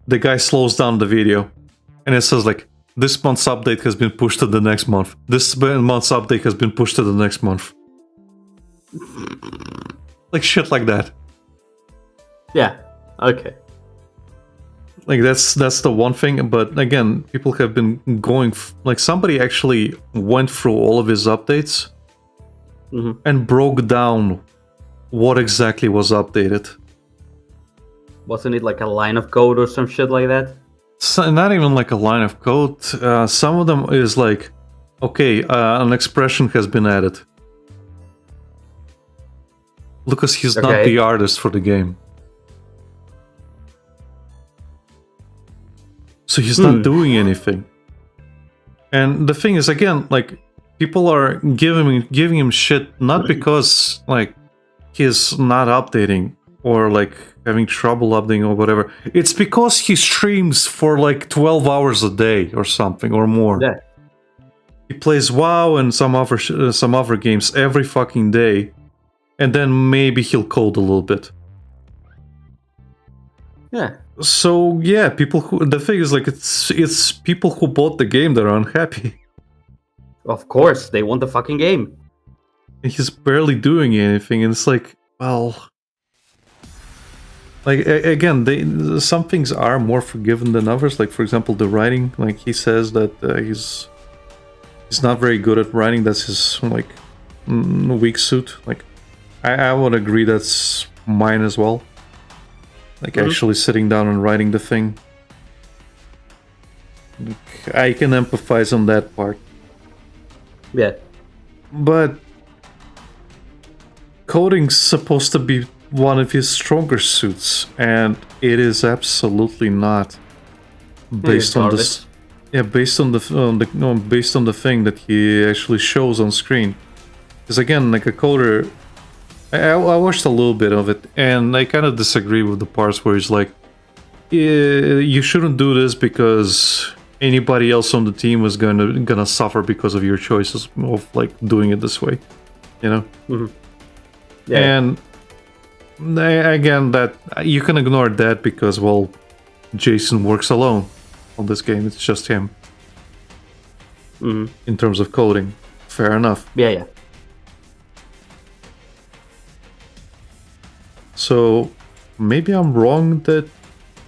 the guy slows down the video, and it says like, this month's update has been pushed to the next month. This month's update has been pushed to the next month. Like shit like that. Yeah. Okay. Like that's the one thing, but again, people have been going... like somebody actually went through all of his updates and broke down what exactly was updated. Wasn't it like a line of code or some shit like that? not even like a line of code. Some of them is like, okay, an expression has been added. Lucas, he's not the artist for the game. So he's not doing anything. And the thing is, again, like, people are giving him shit not because, like, he's not updating or, like, having trouble updating or whatever. It's because he streams for, like, 12 hours a day or something or more. Yeah. He plays WoW and some other games every fucking day. And then maybe he'll code a little bit. Yeah. So yeah, the thing is, like, it's people who bought the game that are unhappy. Of course, they want the fucking game. And he's barely doing anything, and it's like, well, like, again, some things are more forgiven than others. Like, for example, the writing. Like, he says that he's not very good at writing. That's his, like, weak suit. Like, I would agree that's mine as well. Like, actually sitting down and writing the thing. I can empathize on that part. Yeah. But coding's supposed to be one of his stronger suits, and it is absolutely not. Based on this, based on the thing that he actually shows on screen. Because again, like a coder, I watched a little bit of it, and I kind of disagree with the parts where he's like, you shouldn't do this because anybody else on the team is gonna suffer because of your choices of, like, doing it this way, you know. Yeah. And again, that you can ignore that because, well, Jason works alone on this game. It's just him. In terms of coding, fair enough. Yeah. So maybe I'm wrong that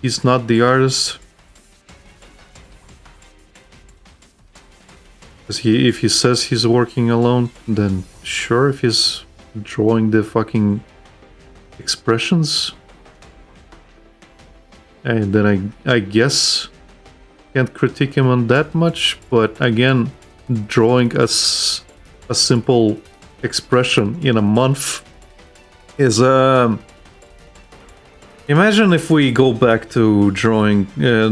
he's not the artist. Because if he says he's working alone, then sure, if he's drawing the fucking expressions, and then I guess can't critique him on that much. But again, drawing a simple expression in a month is imagine if we go back to doing the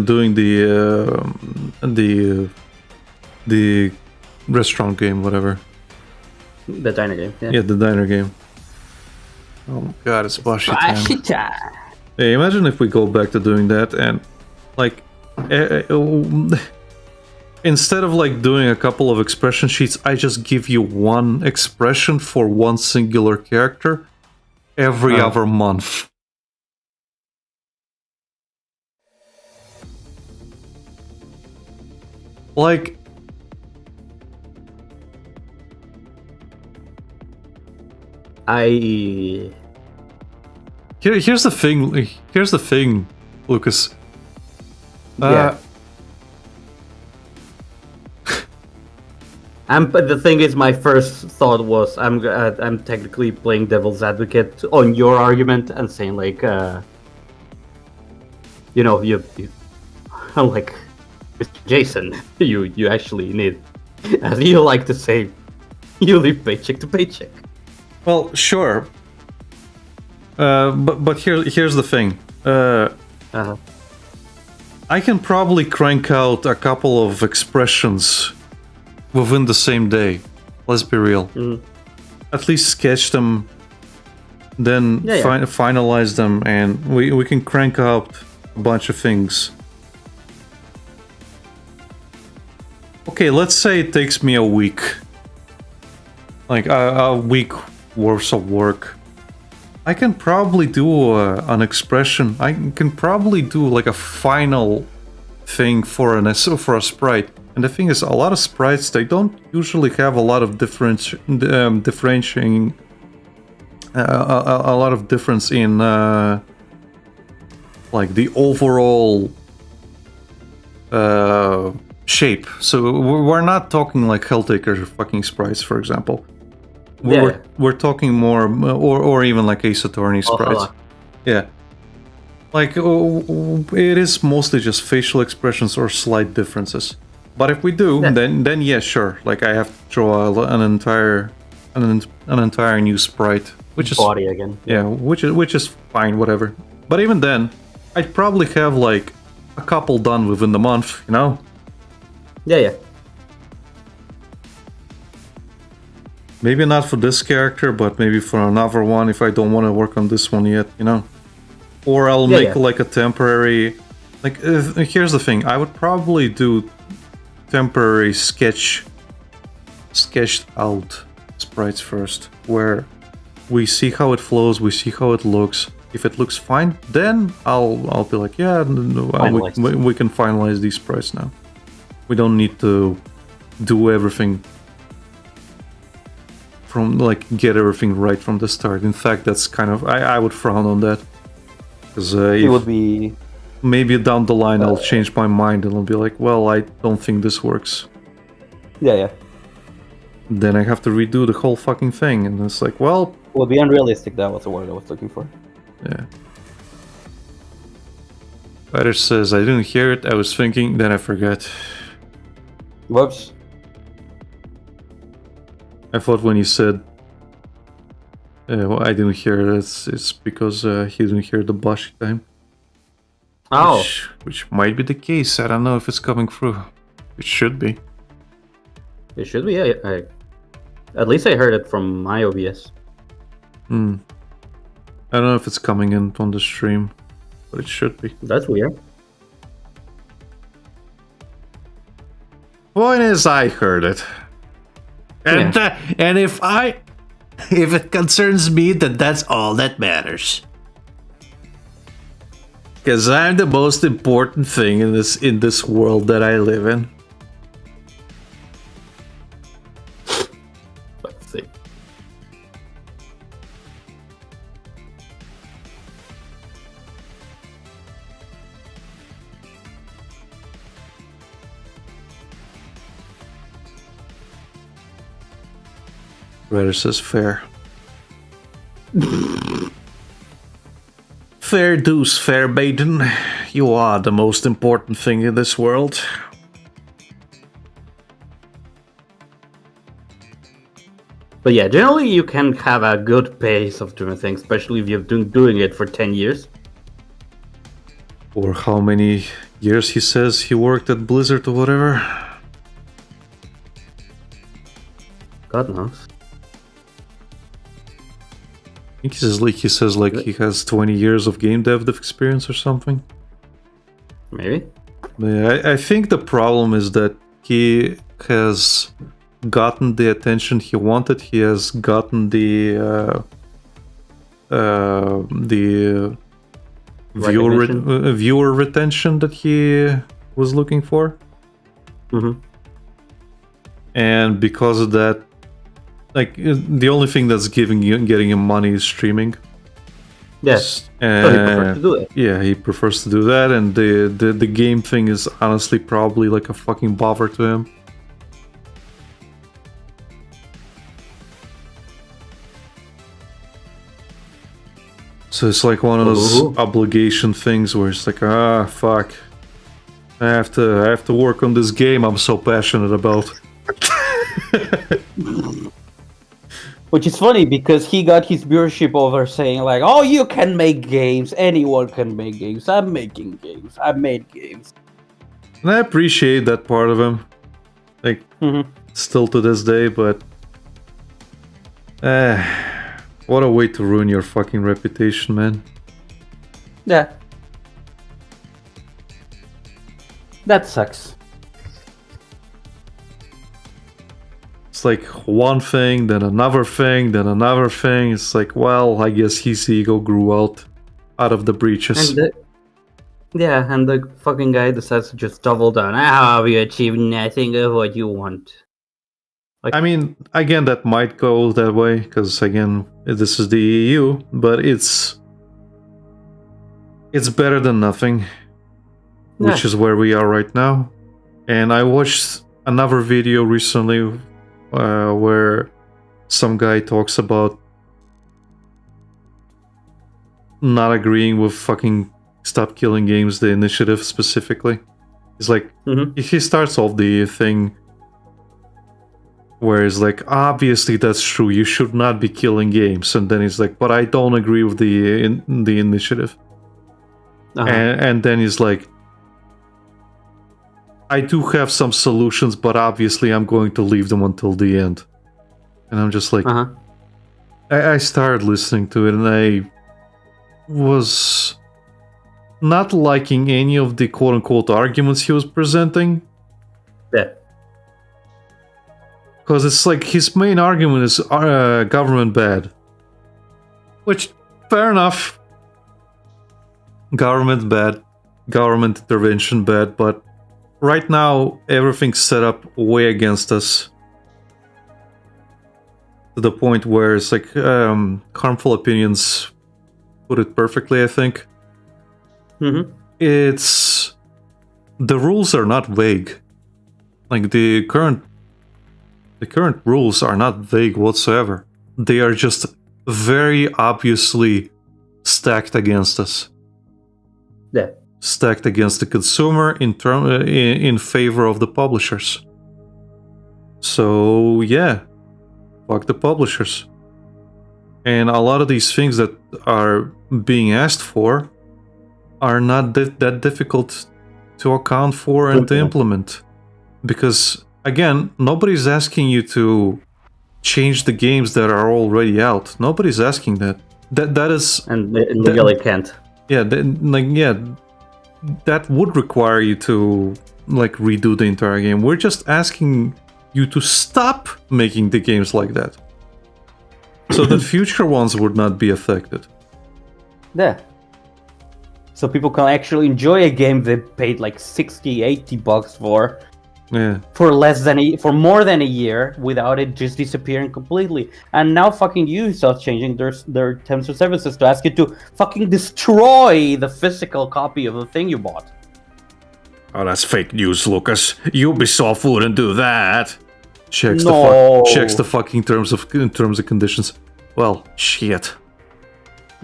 restaurant game, whatever. The diner game. Yeah, the diner game. Oh my god, it's Bashi time. Yeah, imagine if we go back to doing that and, like, instead of, like, doing a couple of expression sheets, I just give you one expression for one singular character every other month. Like, here's the thing, Lucas. Yeah. But the thing is, my first thought was I'm technically playing devil's advocate on your argument and saying, like, you I'm like, Mr. Jason, you actually need, as you like to say, you live paycheck to paycheck. Well, sure. But here's the thing. I can probably crank out a couple of expressions within the same day. Let's be real. At least sketch them, then finalize them, and we can crank out a bunch of things. Okay, let's say it takes me a week. Like a week worth of work. I can probably do an expression. I can probably do, like, a final thing for a sprite. And the thing is, a lot of sprites, they don't usually have a lot of differentiating, a lot of difference in like the overall shape. So we're not talking like Helltaker fucking sprites, for example. We're talking more, or even like Ace Attorney sprites. Yeah. Like, it is mostly just facial expressions or slight differences. But if we do, Yeah. then yeah, sure. Like, I have to draw an entire new sprite, which is Body again. yeah, which is fine, whatever. But even then, I'd probably have like a couple done within the month, you know? Yeah. Maybe not for this character, but maybe for another one if I don't want to work on this one yet, you know? Or I'll make like a temporary... Like, here's the thing, I would probably do temporary sketched out sprites first, where we see how it flows, we see how it looks. If it looks fine, then I'll be like, yeah, we can finalize these sprites now. We don't need to do everything from, like, get everything right from the start. In fact, that's kind of, I would frown on that. Because it would be... Maybe down the line I'll change my mind and I'll be like, well, I don't think this works. Yeah. Then I have to redo the whole fucking thing, and it's like, well... It would be unrealistic, that was the word I was looking for. Yeah. Spider says, I didn't hear it, I was thinking, then I forgot. Whoops. I thought when you said... well, I didn't hear it, it's because he didn't hear the Bashi time. Oh. Which might be the case, I don't know if it's coming through. It should be. It should be, yeah. At least I heard it from my OBS. I don't know if it's coming in on the stream, but it should be. That's weird. Point is, I heard it. And and if it concerns me, then that's all that matters. Because I'm the most important thing in this world that I live in. Let's see. Redder says fair. Fair dues, fair maiden. You are the most important thing in this world. But yeah, generally you can have a good pace of doing things, especially if you've been doing it for 10 years. Or how many years he says he worked at Blizzard or whatever. God knows. I think he says he has 20 years of game dev experience or something. Maybe. Yeah, I think the problem is that he has gotten the attention he wanted. He has gotten the viewer retention that he was looking for. Mm-hmm. And because of that, like, the only thing that's getting him money is streaming. Yes. So he prefers to do it. Yeah, he prefers to do that, and the game thing is honestly probably like a fucking bother to him. So it's like one of those obligation things where it's like, fuck, I have to work on this game I'm so passionate about. Which is funny because he got his viewership over saying like, oh, you can make games, anyone can make games, I'm making games, I made games. And I appreciate that part of him, like, still to this day, but what a way to ruin your fucking reputation, man. Yeah. That sucks. It's like one thing, then another thing, then another thing. It's like, well, I guess his ego grew out of the breaches. And the fucking guy decides to just double down. How have you achieved nothing of what you want? Like, I mean, again, that might go that way, because again, this is the EU, but it's better than nothing, which is where we are right now. And I watched another video recently where some guy talks about not agreeing with fucking Stop Killing Games, the initiative specifically. He's like, he starts off the thing where he's like, obviously that's true, you should not be killing games. And then he's like, but I don't agree with the initiative. And then he's like, I do have some solutions, but obviously I'm going to leave them until the end. And I'm just like, I started listening to it, and I was not liking any of the quote-unquote arguments he was presenting. Yeah. Because it's like his main argument is government bad. Which, fair enough. Government bad. Government intervention bad, but right now everything's set up way against us. To the point where it's like harmful opinions put it perfectly, I think. It's... the rules are not vague. Like the current rules are not vague whatsoever. They are just very obviously stacked against us. Yeah. Stacked against the consumer in favor of the publishers. So yeah, fuck the publishers. And a lot of these things that are being asked for are not that difficult to account for and to implement. Because again, nobody's asking you to change the games that are already out. Nobody's asking that. That is, and legally can't. Yeah, that would require you to like redo the entire game. We're just asking you to stop making the games like that, so that future ones would not be affected. Yeah. So people can actually enjoy a game they paid like $60-$80 for. Yeah. For more than a year without it just disappearing completely. And now fucking Ubisoft changing their terms of services to ask you to fucking destroy the physical copy of the thing you bought. Oh, that's fake news, Lucas. Ubisoft wouldn't do that. Checks the fucking terms and conditions. Well, shit.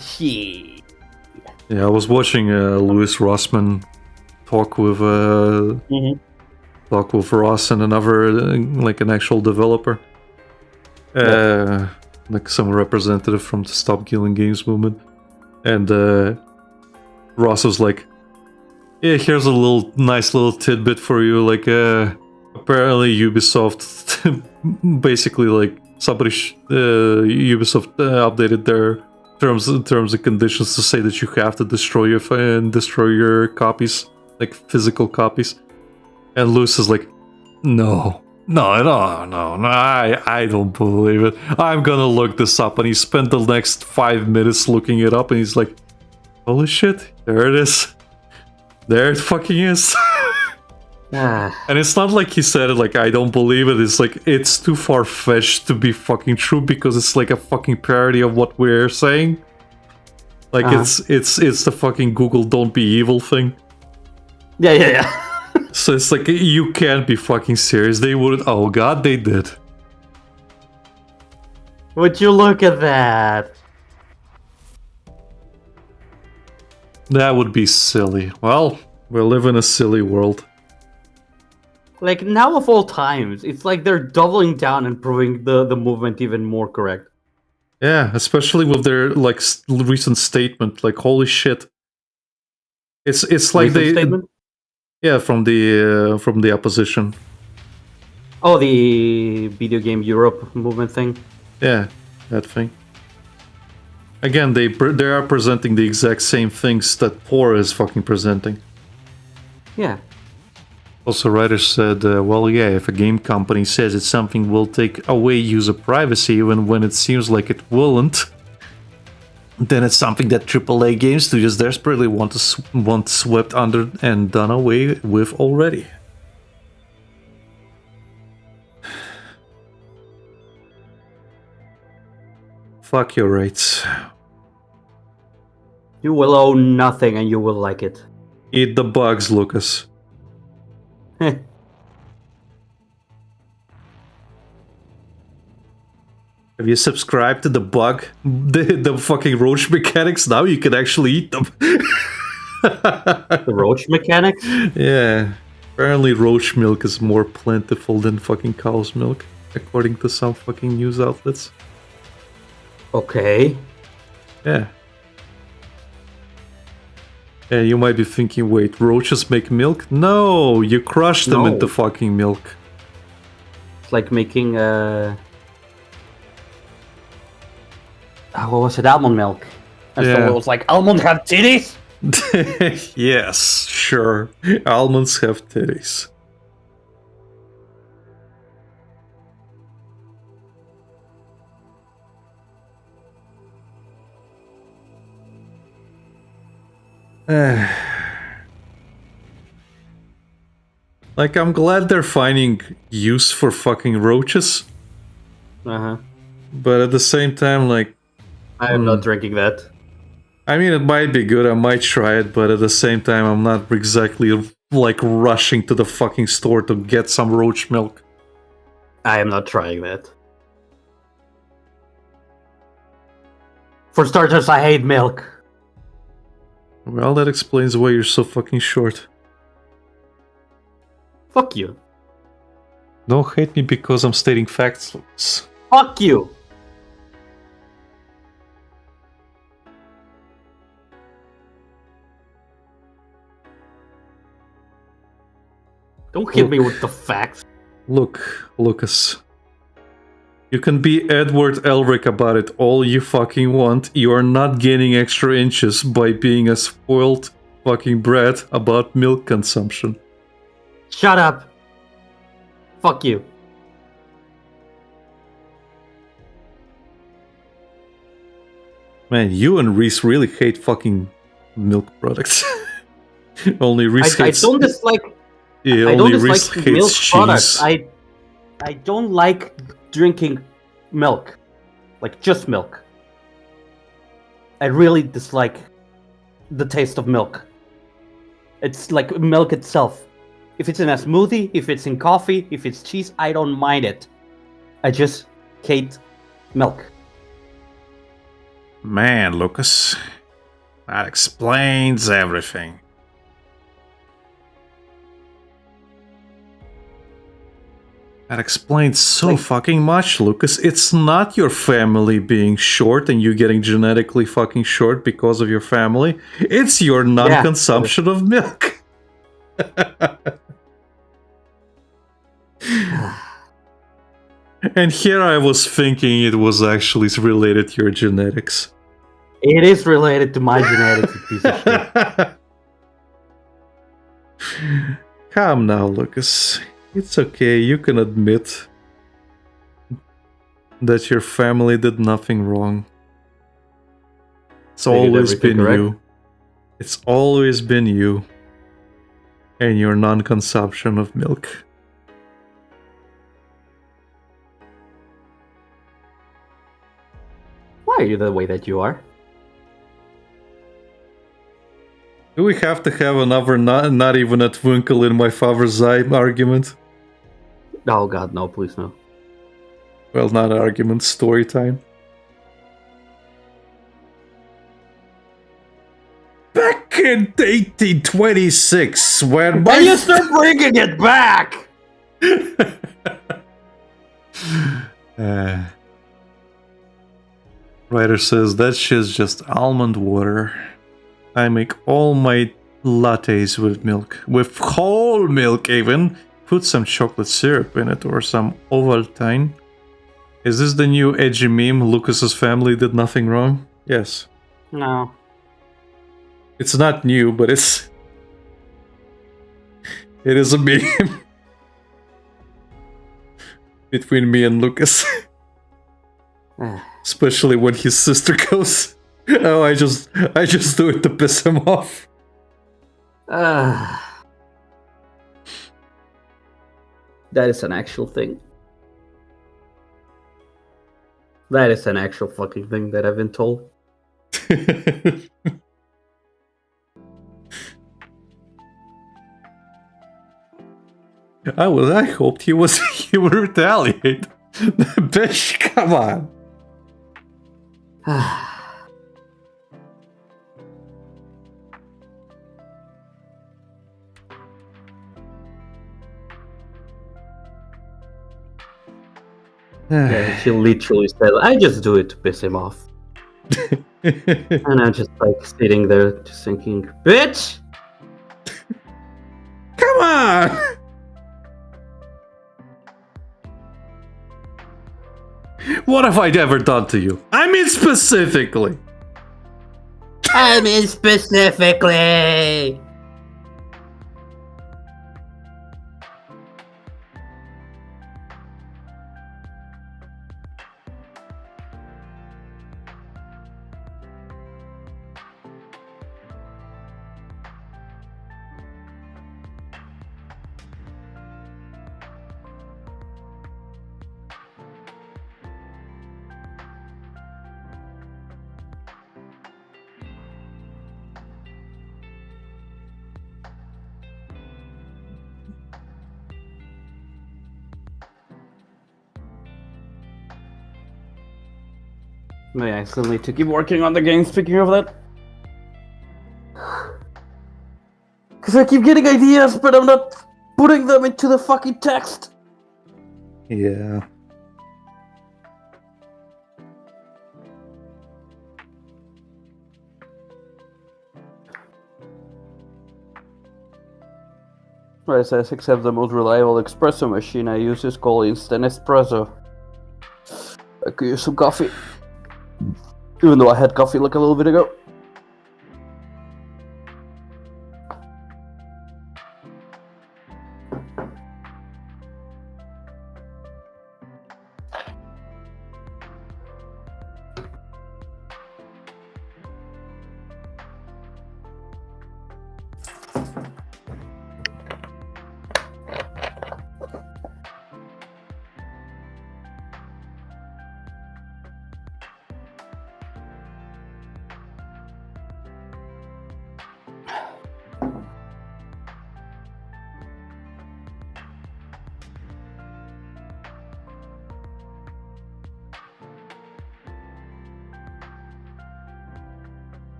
Shit. Yeah, I was watching Louis Rossmann talk with Ross and another, like an actual developer. Like some representative from the Stop Killing Games movement. And Ross was like, yeah, here's a nice little tidbit for you. Like, apparently Ubisoft, basically like Ubisoft updated their terms and conditions to say that you have to destroy your copies, like physical copies. And Luce is like, no, I don't believe it. I'm gonna look this up. And he spent the next 5 minutes looking it up, and he's like, holy shit, there it is. There it fucking is. And it's not like he said it like, I don't believe it. It's like, it's too far-fetched to be fucking true, because it's like a fucking parody of what we're saying. Like, it's the fucking Google don't be evil thing. Yeah. So it's like, you can't be fucking serious. They wouldn't. Oh god, they did. Would you look at that? That would be silly. Well, we live in a silly world. Like, now of all times, it's like they're doubling down and proving the movement even more correct. Yeah, especially with their like recent statement. Like, holy shit! It's like Recent statement? Yeah, from the opposition. Oh, the Video Game Europe movement thing? Yeah, that thing. Again, they are presenting the exact same things that Pora is fucking presenting. Yeah. Also, writers said, well, yeah, if a game company says it's something will take away user privacy even when it seems like it won't, then it's something that AAA game studios desperately want swept under and done away with already. Fuck your rights. You will own nothing and you will like it. Eat the bugs, Lucas. Have you subscribed to the bug? The fucking roach mechanics? Now you can actually eat them. The roach mechanics? Yeah. Apparently roach milk is more plentiful than fucking cow's milk, according to some fucking news outlets. Okay. Yeah. Yeah, you might be thinking, wait, roaches make milk? No, you crush them No. into fucking milk. It's like making what was it? Almond milk. And Yeah. someone was like, almond have titties? Yes, sure. Almonds have titties. Like, I'm glad they're finding use for fucking roaches, Uh-huh. but at the same time, like, I am not drinking that. I mean, it might be good, I might try it, but at the same time, I'm not exactly, like, rushing to the fucking store to get some roach milk. I am not trying that. For starters, I hate milk. Well, that explains why you're so fucking short. Fuck you. Don't hate me because I'm stating facts, Lucas. Fuck you. Don't hit me with the facts. Look, Lucas. You can be Edward Elric about it all you fucking want. You are not gaining extra inches by being a spoiled fucking brat about milk consumption. Shut up. Fuck you. Man, you and Reese really hate fucking milk products. Only Reese I hates... don't dislike. Yeah, I don't only dislike Reese hates milk cheese. products. I don't like drinking milk, like just milk. I really dislike the taste of milk. It's like milk itself. If it's in a smoothie, if it's in coffee, if it's cheese, I don't mind it. I just hate milk. Man, Lucas. That explains everything. That explains so fucking much, Lucas. It's not your family being short and you getting genetically fucking short because of your family. It's your non-consumption of milk. And here I was thinking it was actually related to your genetics. It is related to my genetics, you piece of shit. Come now, Lucas. It's okay, you can admit that your family did nothing wrong. It's They did always everything been correct. you. It's always been you. And your non-consumption of milk. Why are you the way that you are? Do we have to have another not even a twinkle in my father's eye argument? Oh god, no, please no. Well, not argument, story time. Back in 1826, when Can you start bringing it back? Writer says that shit's just almond water. I make all my lattes with milk. With whole milk even. Put some chocolate syrup in it or some Ovaltine. Is this the new edgy meme? Lucas's family did nothing wrong? Yes. No. It's not new, but it is a meme. Between me and Lucas. Especially when his sister goes, oh, I just do it to piss him off. That is an actual thing. That is an actual fucking thing that I've been told. I hoped he would retaliate. Bitch, come on. Yeah, she literally said, I just do it to piss him off. And I'm just like sitting there just thinking, bitch! Come on! What have I ever done to you? I mean specifically. I mean specifically! I still need to keep working on the game, speaking of that. Because I keep getting ideas, but I'm not putting them into the fucking text. Yeah. Where it says, except the most reliable espresso machine I use is called Instant Espresso. I could use some coffee. Even though I had coffee like a little bit ago.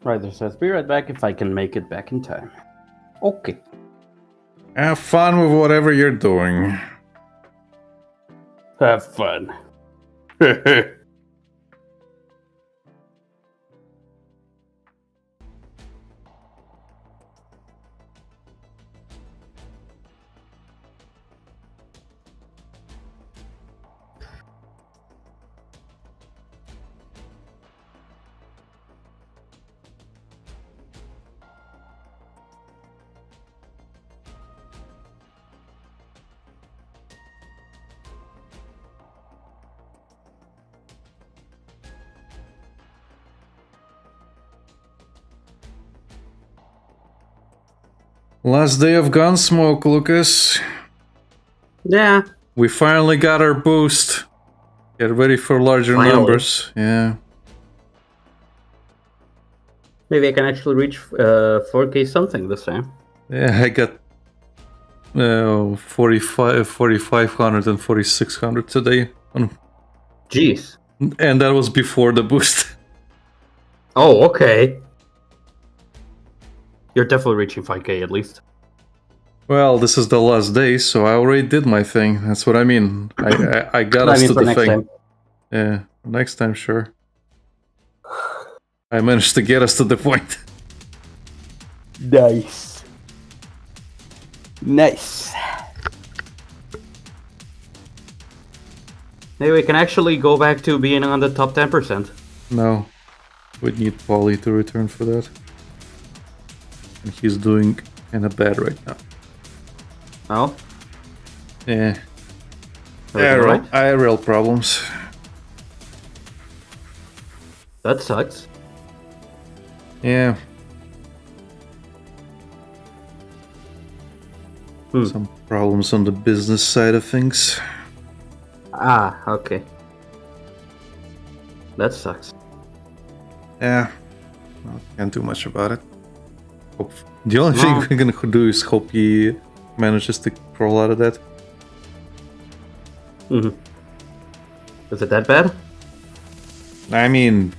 Right, there says, be right back if I can make it back in time. Okay. Have fun with whatever you're doing. Have fun. Last day of Gunsmoke, Lucas. Yeah. We finally got our boost. Get ready for larger Finally. numbers. Yeah. Maybe I can actually reach 4K something this time. Yeah, I got 4,500 and 4,600 today. Jeez. And that was before the boost. Oh, okay. You're definitely reaching 5K at least. Well, this is the last day, so I already did my thing. That's what I mean. I got us to for the next thing. time. Yeah, next time, sure. I managed to get us to the point. Nice. Nice. Maybe we can actually go back to being on the top 10%. No, we'd need Polly to return for that. And he's doing kinda bad right now. Oh? Yeah. Everything right? IRL problems. That sucks. Yeah. Hmm. Some problems on the business side of things. Ah, okay. That sucks. Yeah. Well, can't do much about it. The only thing we're gonna do is hope he manages to crawl out of that. Mm-hmm. Is it that bad? I mean,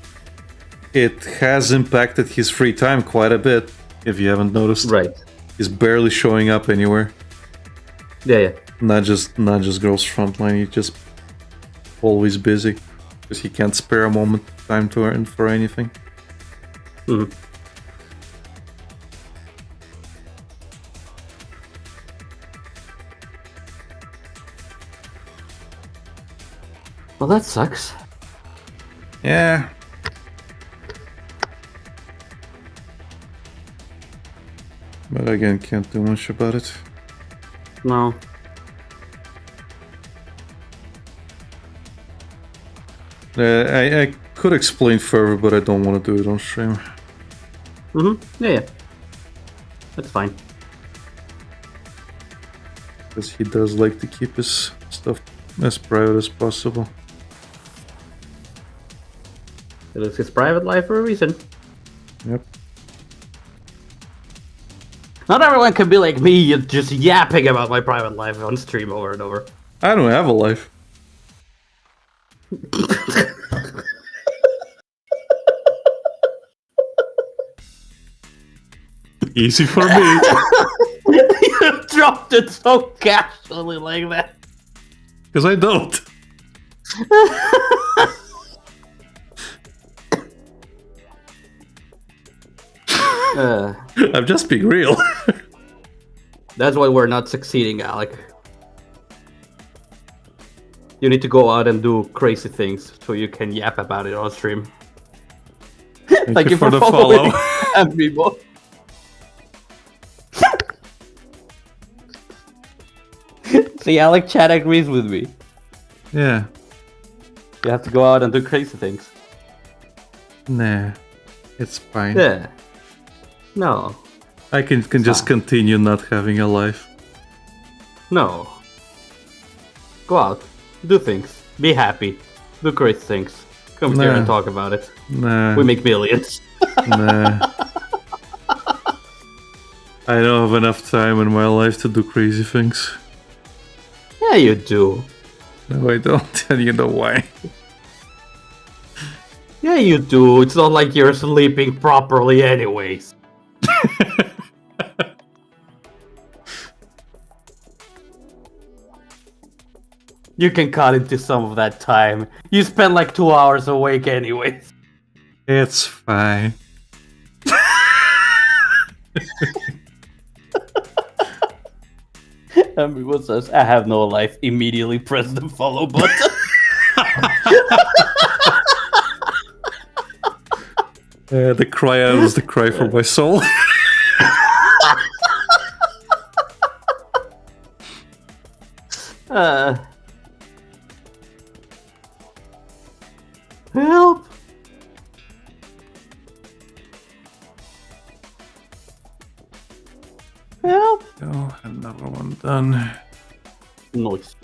it has impacted his free time quite a bit, if you haven't noticed. Right. He's barely showing up anywhere. Yeah. Not just Girls Frontline, he's just always busy. Because he can't spare a moment of time to earn for anything. Mm-hmm. Well, that sucks. Yeah. But again, can't do much about it. No. I could explain further, but I don't want to do it on stream. Mm-hmm. Yeah. That's fine. Because he does like to keep his stuff as private as possible. It is his private life for a reason. Yep. Not everyone can be like me, just yapping about my private life on stream over and over. I don't have a life. Easy for me. You dropped it so casually like that. Because I don't. I'm just being real. That's why we're not succeeding, Alec. You need to go out and do crazy things so you can yap about it on stream. Thank you for the following follow. and people. See, Alec Chat agrees with me. Yeah. You have to go out and do crazy things. Nah. It's fine. Yeah. No. I can just continue not having a life. No. Go out. Do things. Be happy. Do great things. Come here and talk about it. Nah. We make millions. Nah. I don't have enough time in my life to do crazy things. Yeah, you do. No, I don't, and you know why. Yeah, you do. It's not like you're sleeping properly anyways. You can cut into some of that time. You spend like 2 hours awake anyways. It's fine. Everyone says, I have no life. Immediately press the follow button. The cry out was the cry for my soul. Help! Help! Oh, another one done. Nice.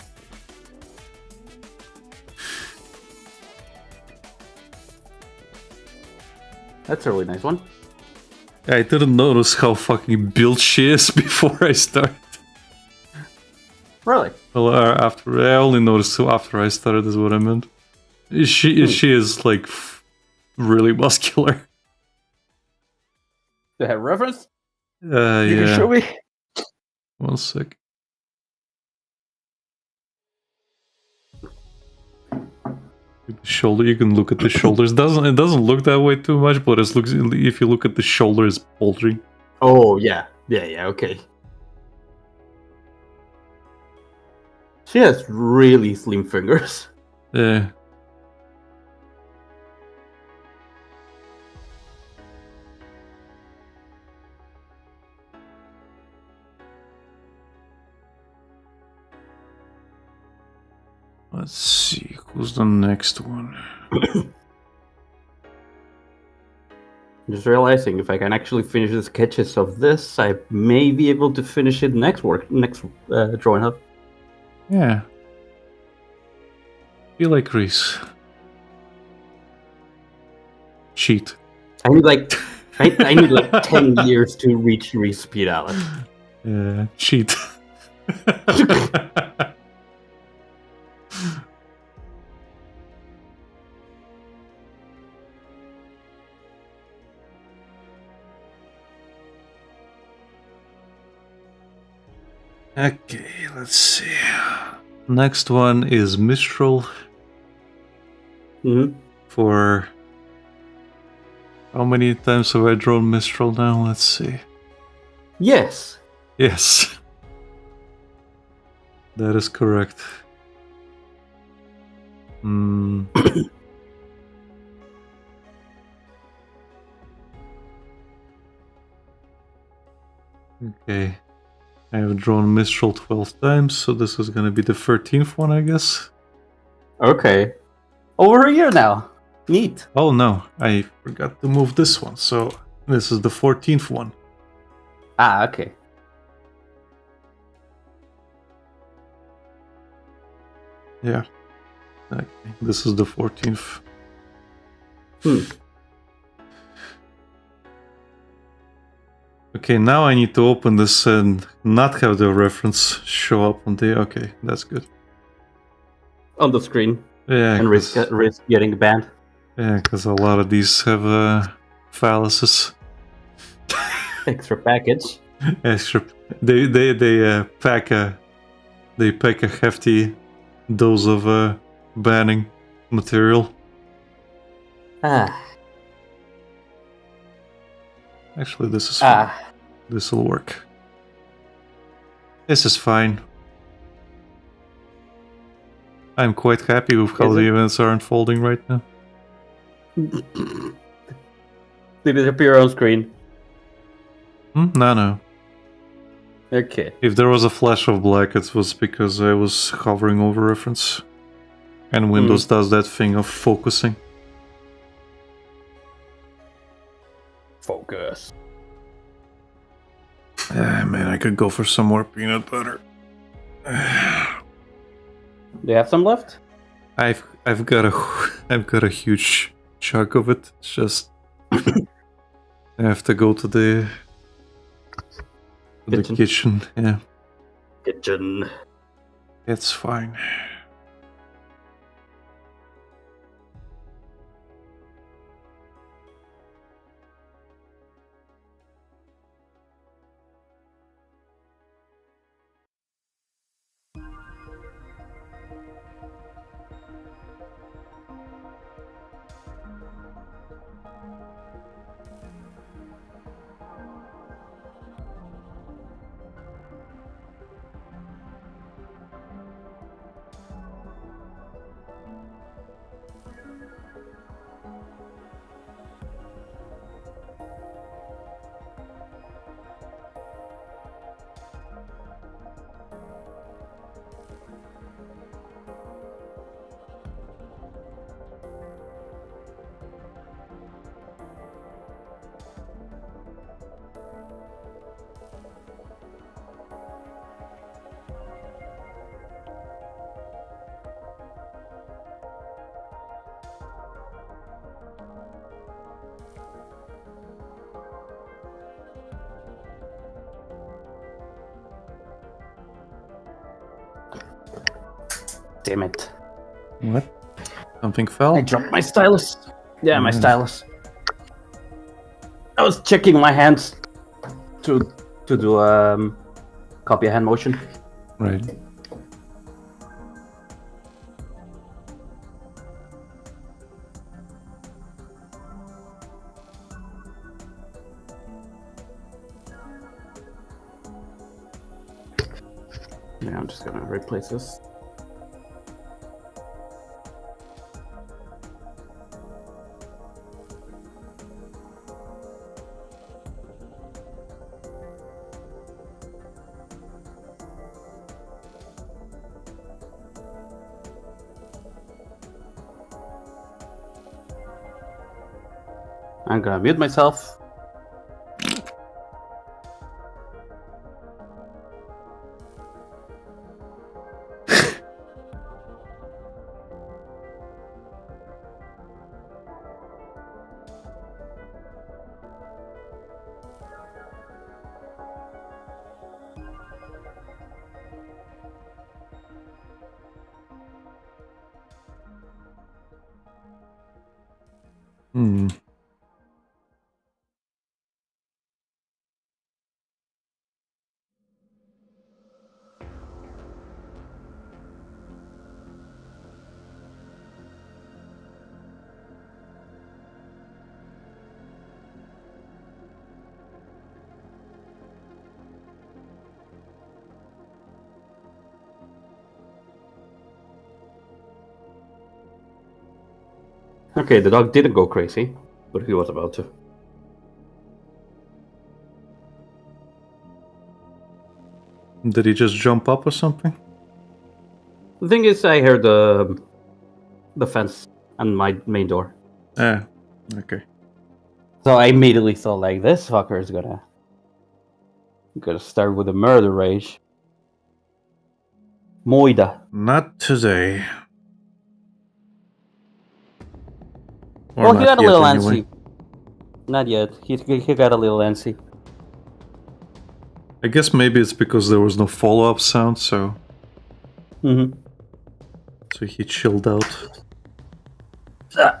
That's a really nice one. I didn't notice how fucking built she is before I started. Really? Well, after I only noticed after I started is what I meant. She is like really muscular. Do you have reference? You Yeah. can show me. 1 sec. The shoulder, you can look at the shoulders. It doesn't look that way too much, but it looks, if you look at the shoulder, it's bulging. Oh, yeah. Yeah, okay. She has really slim fingers. Yeah. Let's see, who's the next one? Just realizing if I can actually finish the sketches of this, I may be able to finish it next drawing hub. Yeah. Feel like Reese. Cheat. I need like I need like 10 years to reach speed, Alex. Yeah, cheat. Okay, let's see. Next one is Mistral Mhm. for... How many times have I drawn Mistral now? Let's see. Yes. Yes. That is correct. Hmm. Okay. I have drawn Mistral 12 times, so this is gonna be the 13th one, I guess. Okay. Over a year now. Neat. Oh no, I forgot to move this one, so this is the 14th one. Ah, okay. Yeah. Okay, this is the 14th. Okay, now I need to open this and not have the reference show up on the... Okay, that's good. On the screen. Yeah, And risk getting banned. yeah, because a lot of these have fallacies. Extra package. Extra, they pack a hefty dose of banning material. Ah. Actually, this is fine. Ah. This will work. This is fine. I'm quite happy with how Is the it? events are unfolding right now. Did it appear on screen? No. Okay. If there was a flash of black, it was because I was hovering over reference. And Windows does that thing of focusing. Focus. Man, I could go for some more peanut butter. Do you have some left? I've got a huge chunk of it. It's just I have to go to the kitchen. Yeah, Kitchen. it's fine. Damn it. What? Something fell? I dropped my stylus. Yeah, my Mm. stylus. I was checking my hands to do copy a hand motion. Right. Yeah, I'm just gonna replace this. I'm gonna mute myself. Hmm. Okay, the dog didn't go crazy, but he was about to. Did he just jump up or something? The thing is, I heard the fence and my main door. Ah, okay. So I immediately thought, like, this fucker is gonna start with a murder rage. Moida. Not today. Or Well, he not got a yet, little anyway. antsy. Not yet. He got a little antsy. I guess maybe it's because there was no follow-up sound, so Mm-hmm. he chilled out. You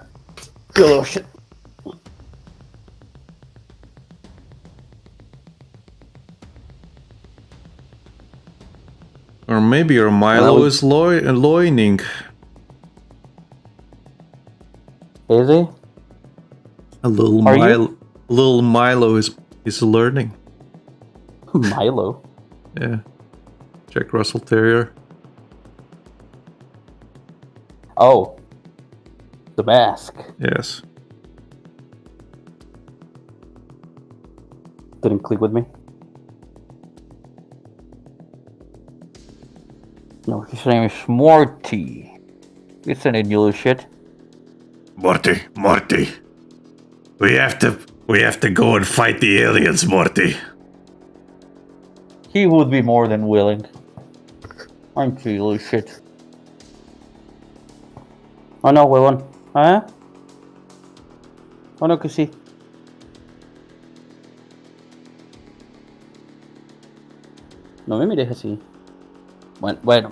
little shit. Or maybe your Milo is loining. Is he? A little Are Milo. you? Little Milo is learning. Milo. Yeah. Jack Russell Terrier. Oh. The mask. Yes. Didn't click with me. No, his name is Morty. It's an little shit. Morty. We have to go and fight the aliens, Morty. He would be more than willing. Aren't you, little shit? Oh no, huevón. ¿Ah? Oh no, que sí. No me mires así. Bueno.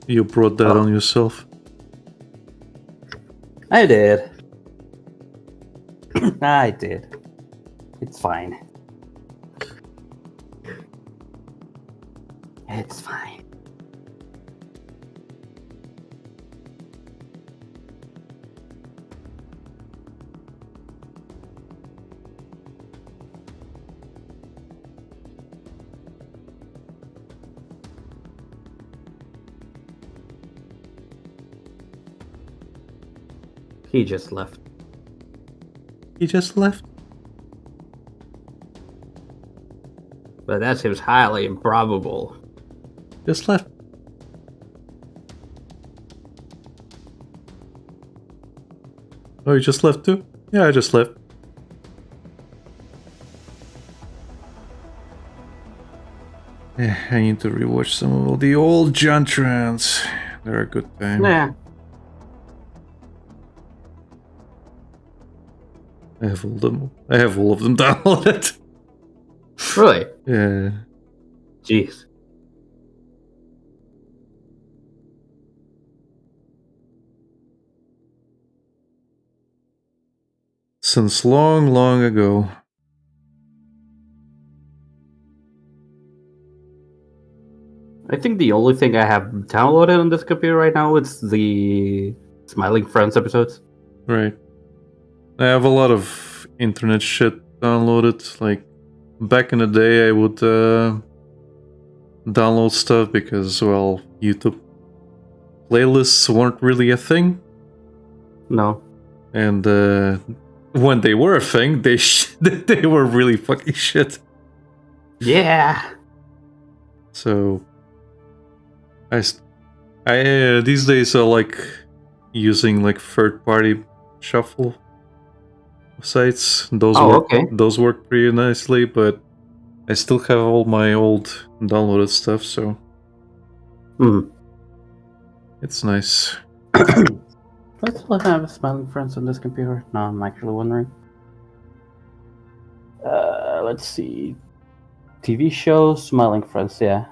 You brought that on yourself. I did. I did. It's fine. It's fine. He just left. He just left. But that seems highly improbable. Just left. Oh, you just left too? Yeah, I just left. Yeah, I need to rewatch some of the old Jantrans. They're a good time. Nah. I have all of them downloaded. Really? Yeah. Jeez. Since long, long ago. I think the only thing I have downloaded on this computer right now is the Smiling Friends episodes. Right. I have a lot of internet shit downloaded. Like, back in the day, I would download stuff because, well, YouTube playlists weren't really a thing. No. And when they were a thing, they they were really fucking shit. Yeah. So, I these days I like using like third-party shuffle sites. Those work pretty nicely, but I still have all my old downloaded stuff, so it's nice. Let's have Smiling Friends on this computer. No, I'm actually wondering. Let's see. TV show, Smiling Friends, yeah.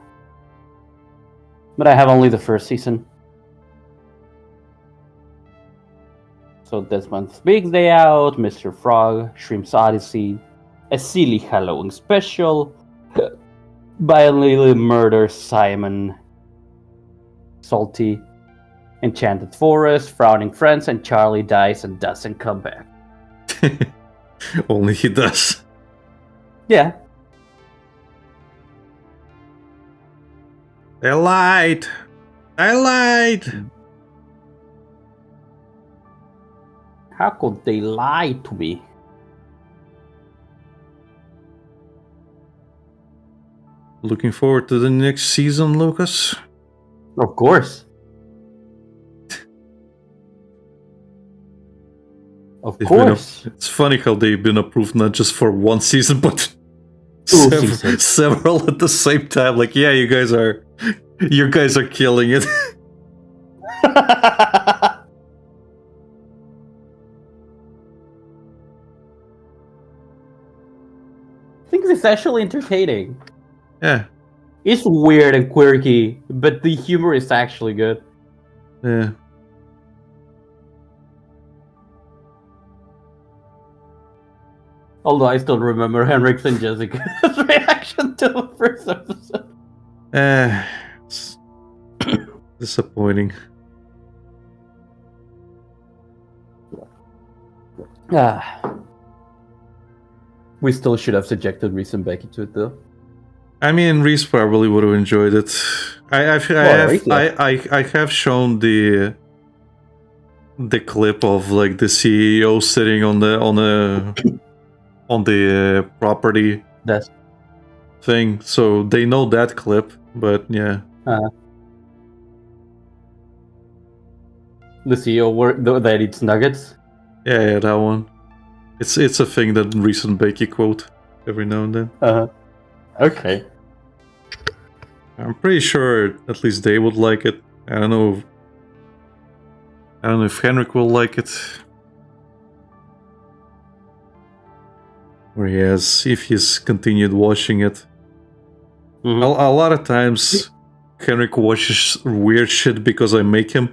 But I have only the first season. So Desmond's Big Day Out, Mr. Frog, Shrimp's Odyssey, a silly Halloween special, violently murder Simon, Salty, Enchanted Forest, Frowning Friends, and Charlie dies and doesn't come back. Only he does. Yeah. They lied. I lied. How could they lie to me? Looking forward to the next season, Lucas. Of course. Of They've course. it's funny how they've been approved not just for one season, but Seasons. several at the same time. Like, yeah, you guys are killing it. I think it's actually entertaining. Yeah, It's weird and quirky, but the humor is actually good. yeah. Although I still remember Henrik's and Jessica's reaction to the first episode. It's disappointing. We still should have subjected Reese and Becky to it, though. I mean, Reese probably would have enjoyed it. I have shown the clip of like the CEO sitting on the property That's thing, so they know that clip. But yeah, the CEO that eats nuggets. yeah, that one. It's a thing that Reese and Becky quote every now and then. Okay. I'm pretty sure at least they would like it. I don't know if Henrik will like it. Or if he's continued watching it. Mhm. A lot of times Henrik watches weird shit because I make him.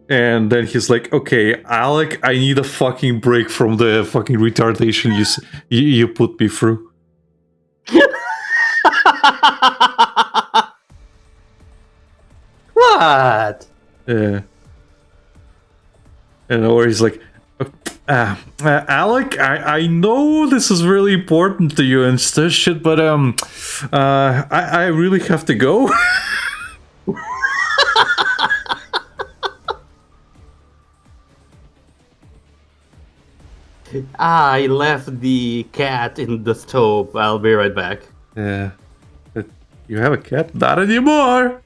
And then he's like, okay, Alec, I need a fucking break from the fucking retardation you put me through. What? Yeah. And or he's like, Alec, I know this is really important to you and stuff shit, but I really have to go. I left the cat in the stove. I'll be right back. Yeah. But you have a cat? Not anymore.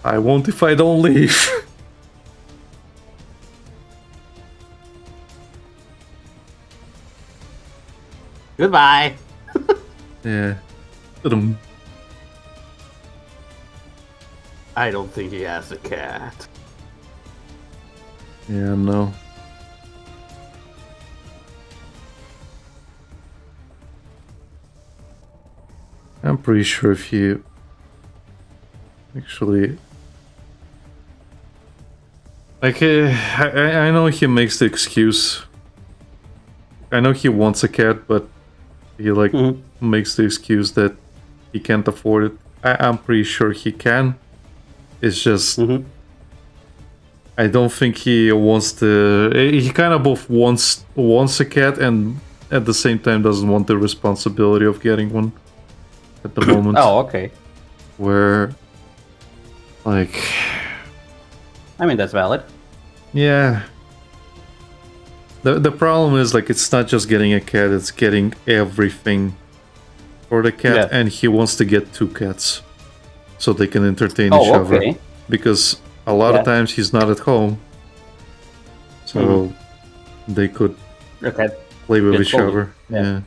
I won't if I don't leave. Goodbye. Yeah. Ba-dum. I don't think he has a cat. Yeah, no. I'm pretty sure if you actually, like, I know he makes the excuse. I know he wants a cat, but he like makes the excuse that he can't afford it. I'm pretty sure he can. It's just I don't think he wants to. He kind of both wants a cat and at the same time doesn't want the responsibility of getting one at the moment. Oh, okay. Where, like, I mean, that's valid. yeah. The problem is, like, it's not just getting a cat, it's getting everything for the cat, Yeah. and he wants to get 2 cats so they can entertain Oh, each other. okay. Because a lot of times he's not at home. So they could Okay. play with Get each folded. other. Yeah. Yeah.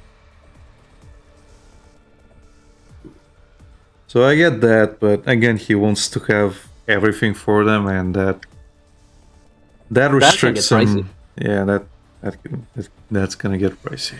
So I get that, but again, he wants to have everything for them, and that restricts get him. pricey. Yeah, that's gonna get pricey.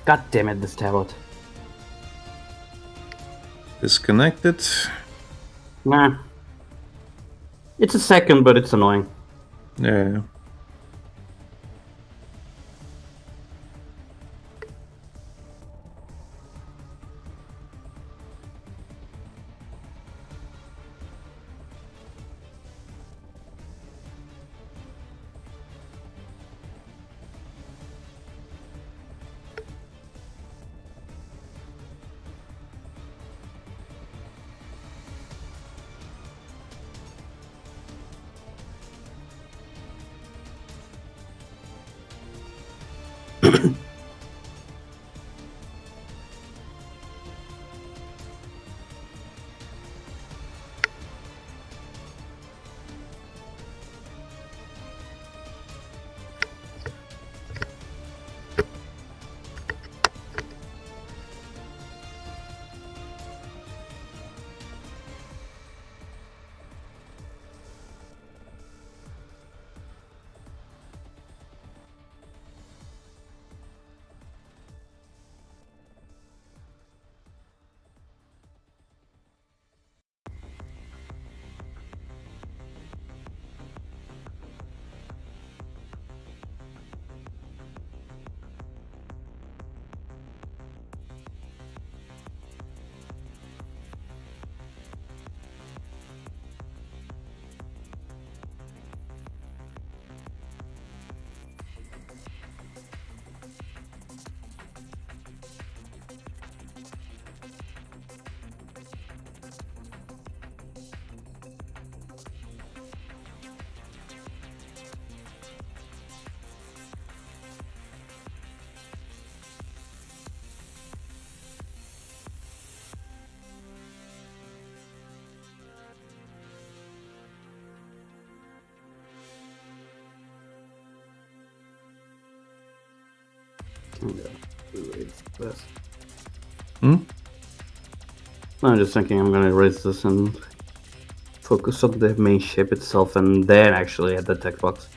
God damn it, this tablet. Disconnected. Nah. It's a second, but it's annoying. Yeah. Hmm? I'm just thinking I'm gonna erase this and focus on the main ship itself and then actually add the text box.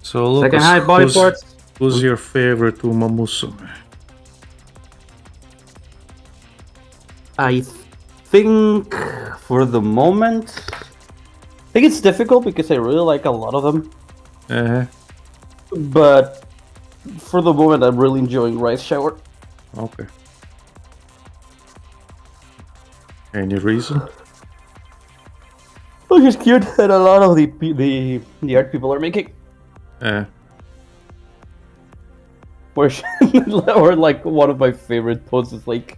So Lucas, Second high body parts. who's your favorite Umamusume? I think for the moment, I think it's difficult because I really like a lot of them. Uh-huh. But for the moment, I'm really enjoying Rice Shower. Okay. Any reason? Oh, she's cute, and a lot of the art people are making. Where she, or like one of my favorite posts is like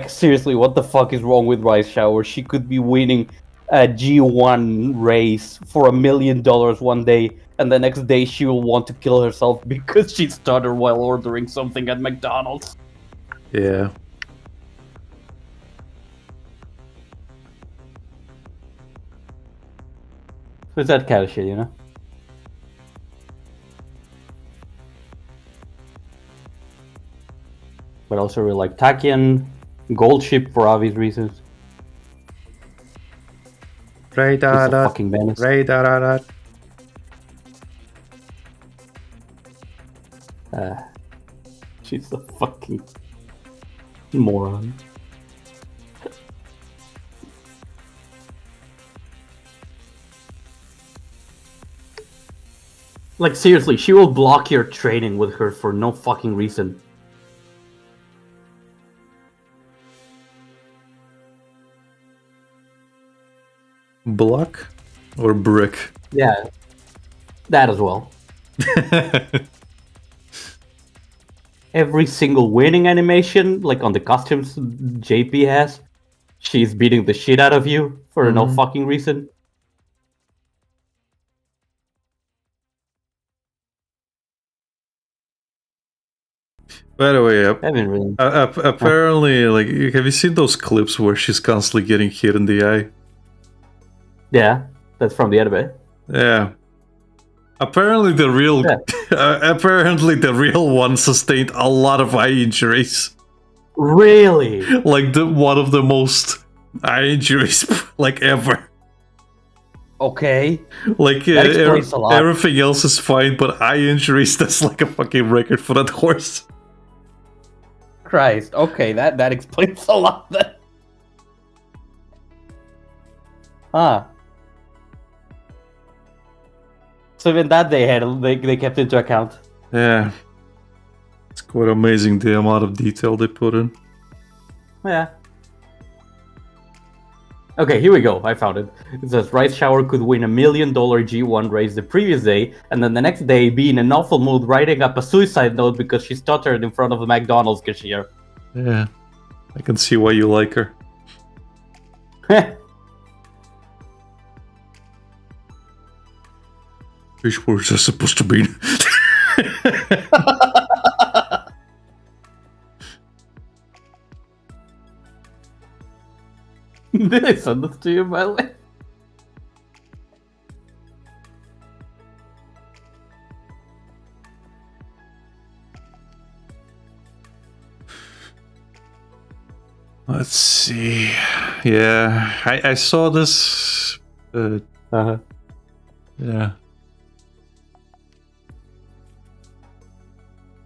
seriously, what the fuck is wrong with Rice Shower? She could be winning a G1 race for $1 million one day, and the next day she will want to kill herself because she stuttered while ordering something at McDonald's. Yeah. It's that kind of shit, you know? But also really like Takian, Gold Ship for obvious reasons. Right, She's a fucking menace. right. She's a fucking moron. Like seriously, she will block your trading with her for no fucking reason. Block or brick? Yeah, that as well. Every single winning animation, like on the costumes JP has, she's beating the shit out of you for no fucking reason. By the way, I haven't really. apparently, like, have you seen those clips where she's constantly getting hit in the eye? Yeah, that's from the anime. Yeah. Apparently the real, apparently the real one sustained a lot of eye injuries. Really? Like one of the most eye injuries like ever. Okay. Like That explains a lot. everything else is fine, but eye injuries, that's like a fucking record for that horse. Christ. Okay, that explains a lot then. Ah. So even that they kept into account. Yeah. It's quite amazing the amount of detail they put in. Yeah. Okay, here we go. I found it. It says Rice Shower could win $1 million G1 race the previous day, and then the next day be in an awful mood writing up a suicide note because she stuttered in front of the McDonald's cashier. Yeah. I can see why you like her. Which words are supposed to be? Did I send this to you, by the way? Let's see. Yeah, I saw this. Uh-huh. Yeah.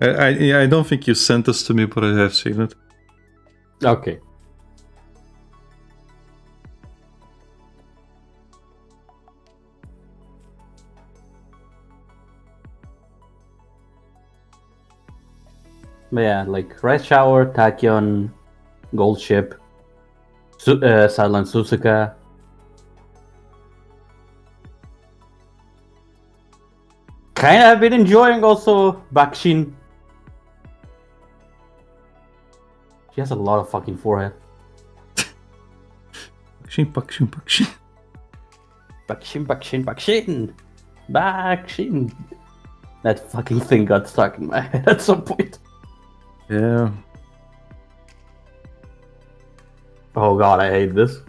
I don't think you sent this to me, but I have seen it. Okay. But yeah, like Rice Shower, Tachyon, Gold Ship, Silent Suzuka. Kinda have been enjoying also Bakshin. She has a lot of fucking forehead. Bakshin. Bakshin. That fucking thing got stuck in my head at some point. Yeah. Oh god, I hate this.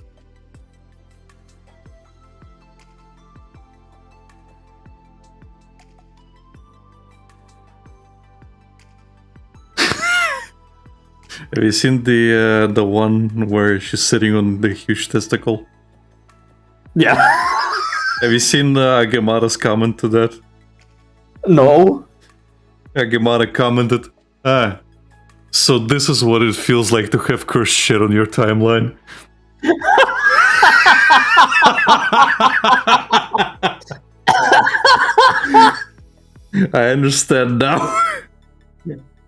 Have you seen the one where she's sitting on the huge testicle? Yeah. Have you seen Agemara's comment to that? No. Agemara commented, so this is what it feels like to have cursed shit on your timeline. I understand now.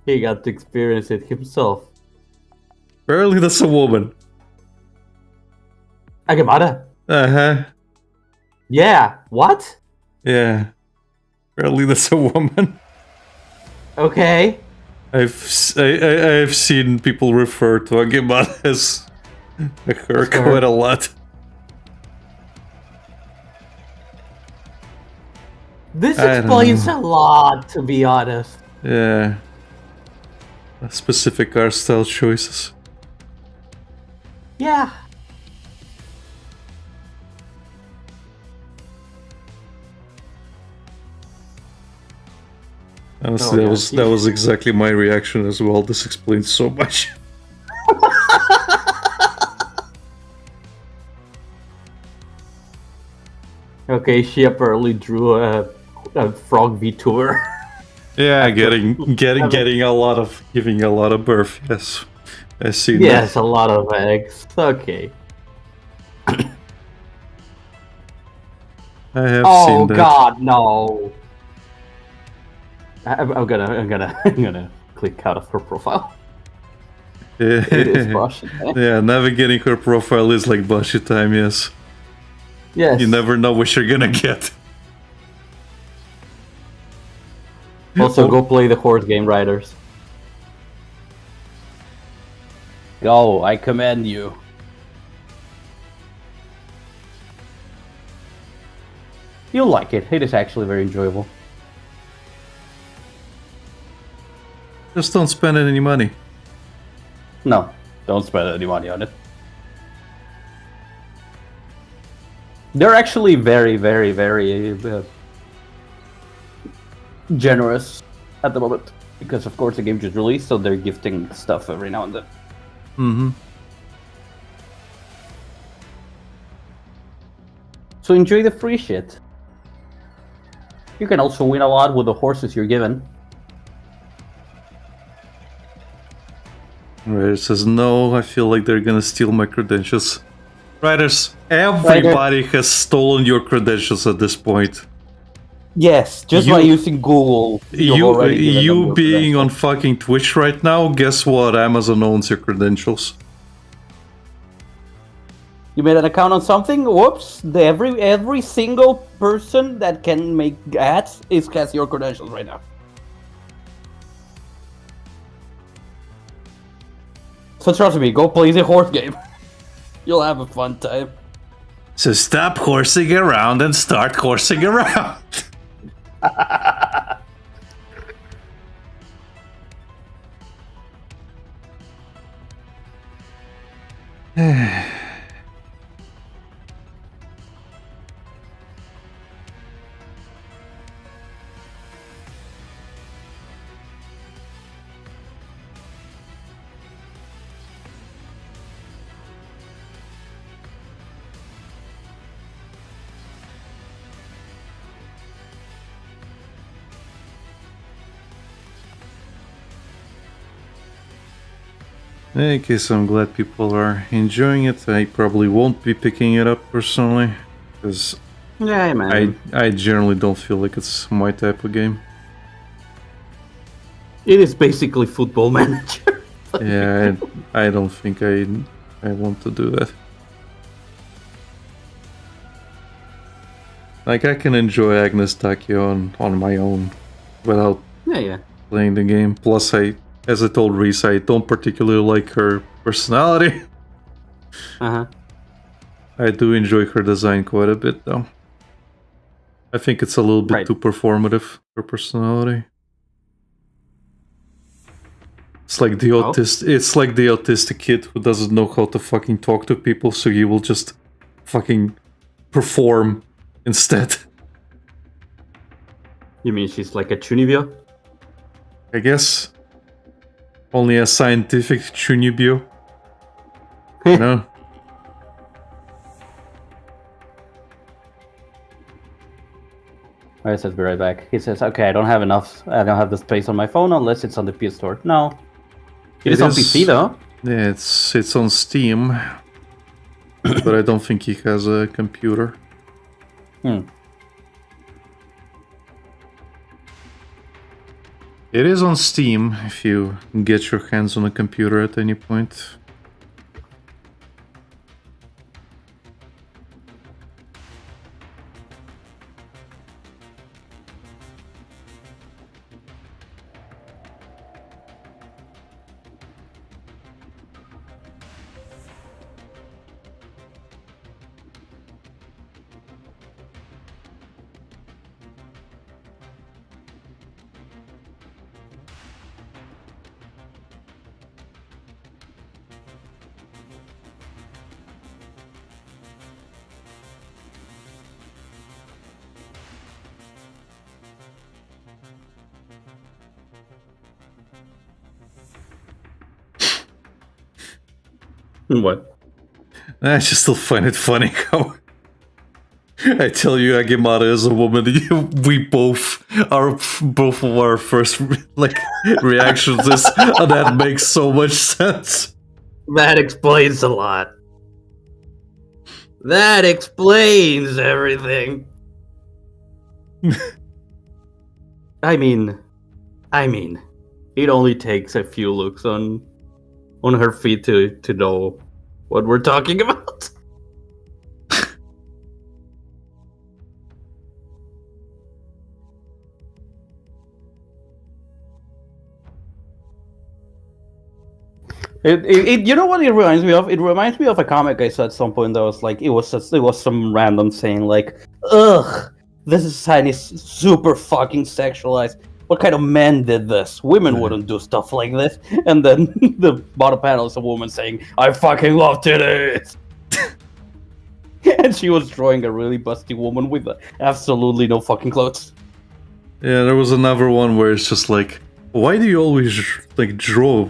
He got to experience it himself. Apparently that's a woman. Agemara? Uh-huh. Yeah. What? Yeah. Apparently that's a woman. Okay. I've seen people refer to Agemara as her quite a lot. This I don't explains know. a lot, to be honest. Yeah. Specific art style choices. Yeah. Honestly, Oh, that was exactly my reaction as well. This explains so much. Okay, she apparently drew a frog VTuber. Yeah, giving a lot of birth. Yes, I see. Yes, a lot of eggs. Okay. I have Oh seen that. god, no. I'm gonna click out of her profile. Yeah. It is Russian. Yeah, navigating her profile is like Bashi time. Yes, Yes. you never know what you're gonna get. Also, go play the horde game, Riders. Go, I command you. You'll like it. It is actually very enjoyable. Just don't spend any money. No, don't spend any money on it. They're actually very, very, very generous at the moment. Because, of course, the game just released, so they're gifting stuff every now and then. Mm-hmm. So enjoy the free shit. You can also win a lot with the horses you're given. Ryder says, no, I feel like they're gonna steal my credentials. Riders, everybody has stolen your credentials at this point. Yes, just by using Google. You being on fucking Twitch right now, guess what? Amazon owns your credentials. You made an account on something? Whoops! Every single person that can make ads has your credentials right now. So trust me, go play the horse game. You'll have a fun time. So stop horsing around and start horsing around. In any case, I'm glad people are enjoying it. I probably won't be picking it up personally, because Yeah, man. I generally don't feel like it's my type of game. It is basically Football Manager. Yeah, I don't think I want to do that. Like, I can enjoy Agnes Takio on my own without Yeah. playing the game. Plus, as I told Reese, I don't particularly like her personality. Uh-huh. I do enjoy her design quite a bit, though. I think it's a little bit too performative, her personality. It's like the autistic kid who doesn't know how to fucking talk to people, so he will just fucking perform instead. You mean she's like a Chunibyo? I guess. Only a scientific Chunibyo. No. Alright, says be right back. He says, okay, I don't have the space on my phone unless it's on the PS Store. No. It is on PC though. Yeah, it's on Steam. But I don't think he has a computer. It is on Steam if you get your hands on a computer at any point. What? I just still find it funny how I tell you Agemata is a woman. We both of our first reactions is that makes so much sense. That explains a lot. That explains everything. I mean, it only takes a few looks on her feet to know what we're talking about. You know what it reminds me of? It reminds me of a comic I saw at some point that was like, it was some random saying like, ugh, this society is super fucking sexualized. What kind of man did this? Women wouldn't do stuff like this. And then the bottom panel is a woman saying, I fucking love titties. And she was drawing a really busty woman with absolutely no fucking clothes. Yeah, there was another one where it's just like, why do you always like draw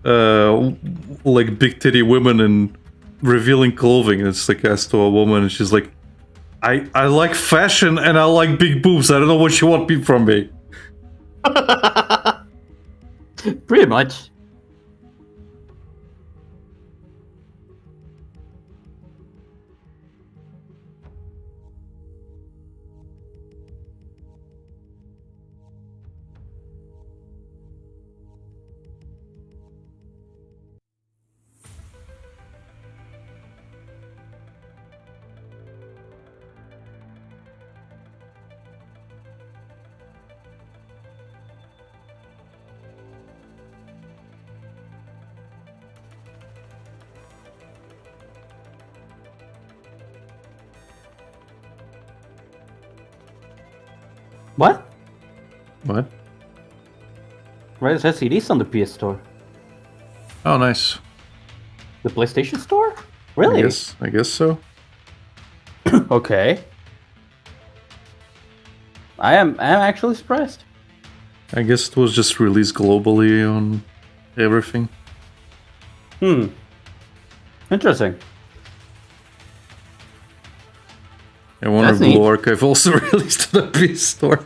like big titty women in revealing clothing? And it's like asked to a woman and she's like, I like fashion and I like big boobs. I don't know what you want from me. Pretty much. What? What? Right, it says CDs on the PS Store. Oh, nice. The PlayStation Store? Really? I guess so. Okay. I'm actually surprised. I guess it was just released globally on everything. Interesting. I wonder if That's neat. Blue Archive also released to the PS Store.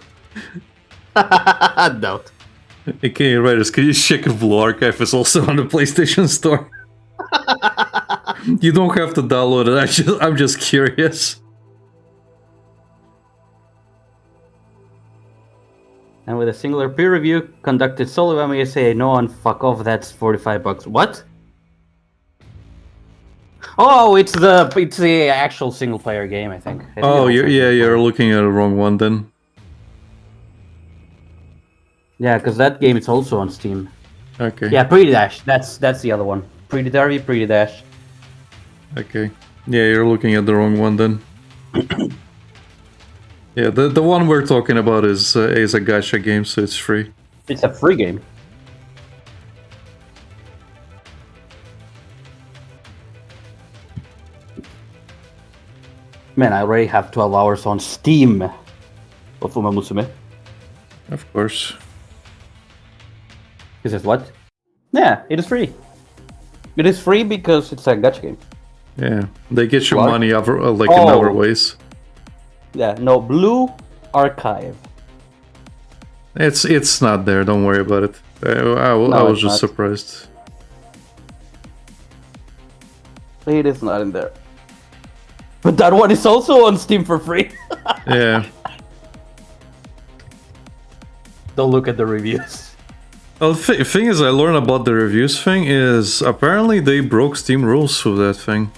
Doubt. Okay, writers, can you check if Blue Archive is also on the PlayStation Store? You don't have to download it. I'm just curious. And with a singular peer review conducted solely by me, say no one fuck off. That's $45. What? Oh, it's the actual single player game. I think. Oh, you're looking at the wrong one then. Yeah, because that game is also on Steam. Okay. Yeah, Pretty Dash. That's the other one. Pretty Derby, Pretty Dash. Okay. Yeah, you're looking at the wrong one then. Yeah, the one we're talking about is a gacha game, so it's free. It's a free game. Man, I already have 12 hours on Steam. Of Uma Musume. Of course. He says what? Yeah, it is free. It is free because it's a gacha game. Yeah, they get your What? money over, in Oh. other ways. Yeah, no, Blue Archive. It's not there. Don't worry about it. I was it's just not. surprised. It is not in there. But that one is also on Steam for free. Yeah. Don't look at the reviews. Well, the thing is, I learned about the reviews thing is apparently they broke Steam rules with that thing.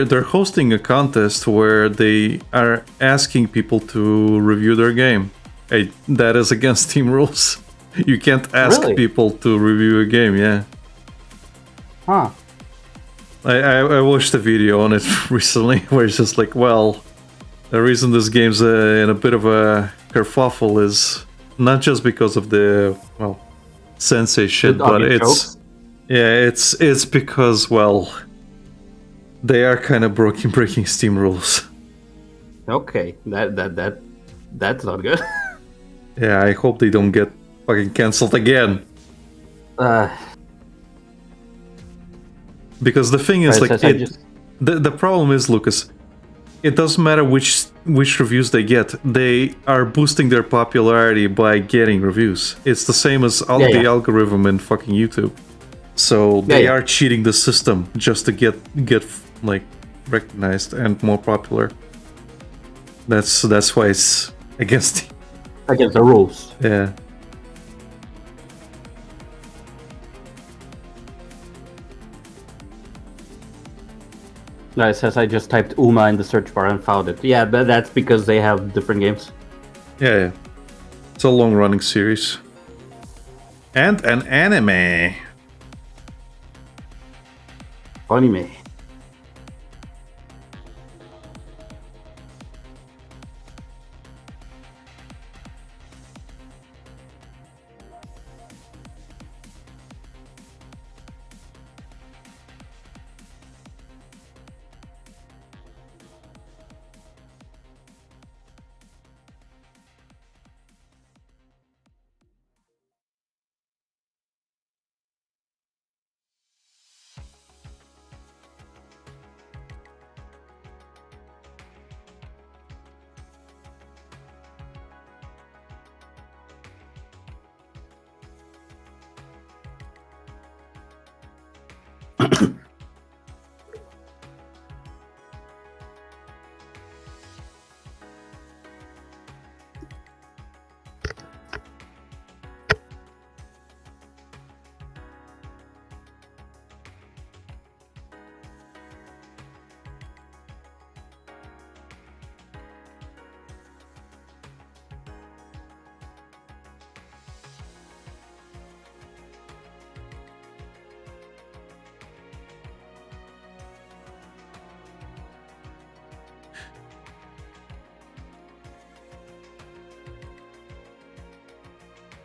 They're hosting a contest where they are asking people to review their game. Hey, that is against Steam rules. You can't ask Really? people to review a game. Yeah, Huh. I watched a video on it recently where it's just like, well, the reason this game's in a bit of a kerfuffle is not just because of the sensei shit, but it's it's because they are kind of breaking Steam rules. Okay, that's not good. Yeah, I hope they don't get fucking cancelled again. Because the thing is, the problem is, Lucas, it doesn't matter which reviews they get. They are boosting their popularity by getting reviews. It's the same as the algorithm in fucking YouTube. So they are cheating the system just to get like recognized and more popular. That's why it's against the rules. Yeah. No, it says I just typed Uma in the search bar and found it. Yeah, but that's because they have different games. Yeah. It's a long-running series. And an anime. Anime.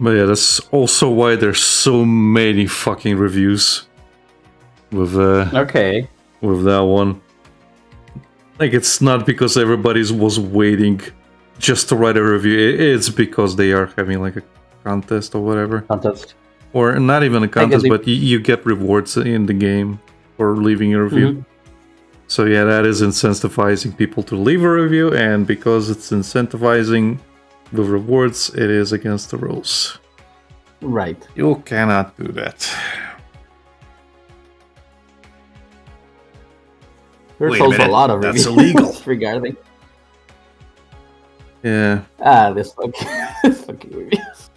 But yeah, that's also why there's so many fucking reviews with Okay. with that one. Like, it's not because everybody was waiting just to write a review. It's because they are having like a contest or whatever, Contest. or not even a contest, they- but you get rewards in the game for leaving a review. So yeah, that is incentivizing people to leave a review, and because it's incentivizing with rewards, it is against the rules. Right. You cannot do that. There's Wait a also minute, a lot of that's reviews illegal. regarding Yeah. this fucking this fucking reviews.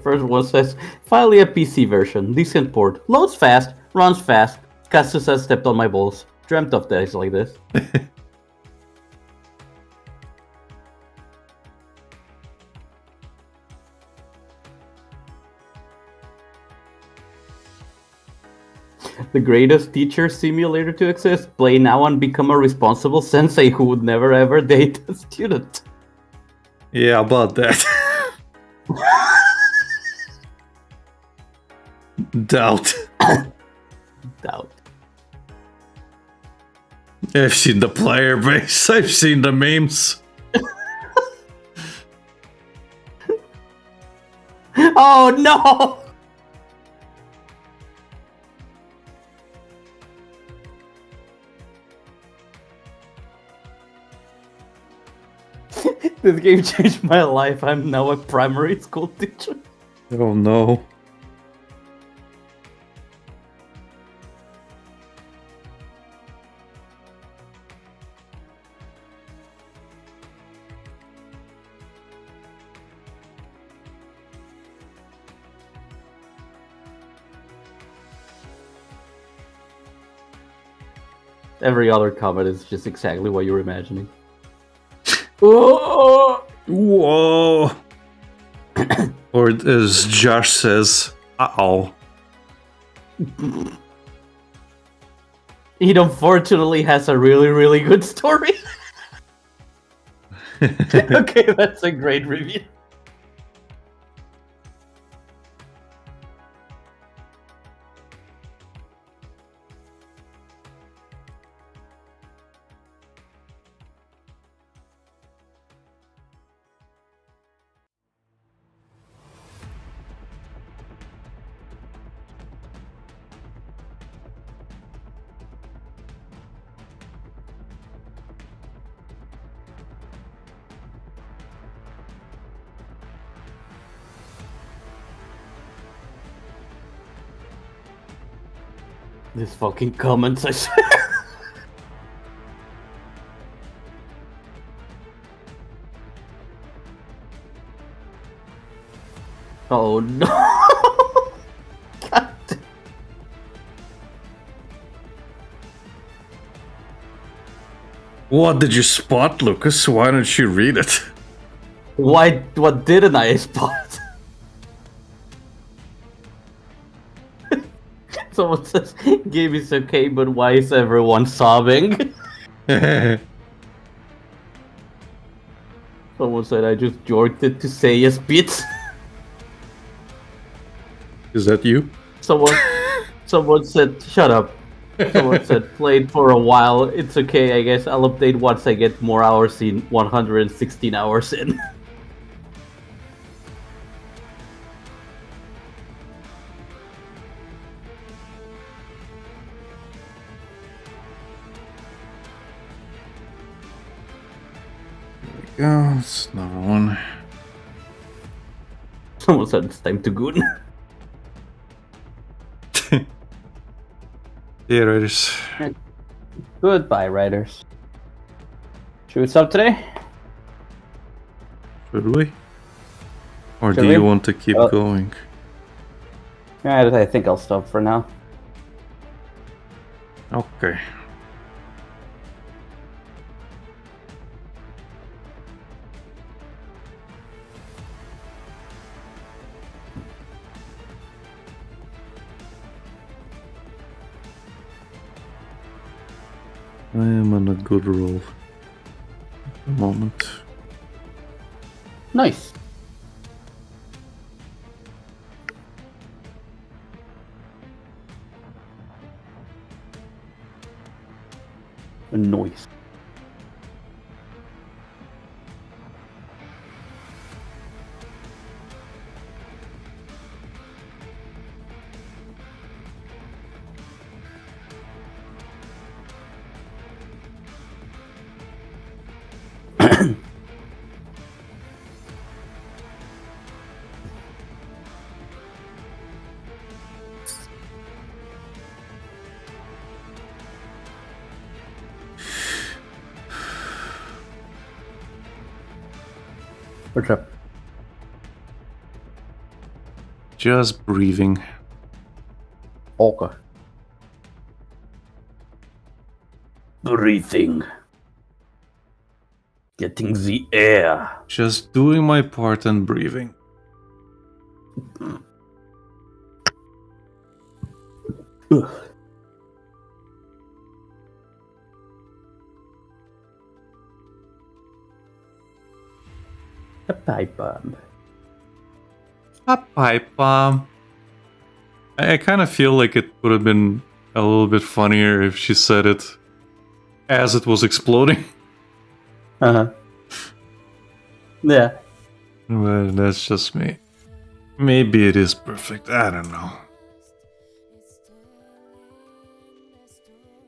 First one says, finally a PC version, decent port, loads fast, runs fast. Castus has stepped on my balls. Dreamt of days like this. The greatest teacher simulator to exist. Play now and become a responsible sensei who would never ever date a student. Yeah, about that. Doubt. Doubt. I've seen the player base. I've seen the memes. Oh no! This game changed my life. I'm now a primary school teacher. Oh no. Every other comment is just exactly what you're imagining. Oh! Whoa. Or as Josh says, uh-oh. It unfortunately has a really, really good story. Okay, that's a great review. This fucking comments, I swear. Oh no! God damn. What did you spot, Lucas? Why don't you read it? Why? What didn't I spot? Someone says, game is okay, but why is everyone sobbing? Someone said, I just jorked it to say a bit. Is that you? Someone said, shut up. Someone said, played for a while. It's okay, I guess. I'll update once I get more hours in. 116 hours in. Yeah, it's another one. Someone said, it's time to goon. Yeah, Raiders. Goodbye, writers. Should we stop today? Should we? Or Should do we? you want to keep going? I think I'll stop for now. Okay. I am on a good roll at the moment. Nice. A noise. What's up? Just breathing. Okay. Breathing. Getting the air. Just doing my part and breathing. Ugh. A pipe bomb. A pipe bomb. I kind of feel like it would have been a little bit funnier if she said it as it was exploding. Uh-huh. Yeah. But that's just me. Maybe it is perfect. I don't know.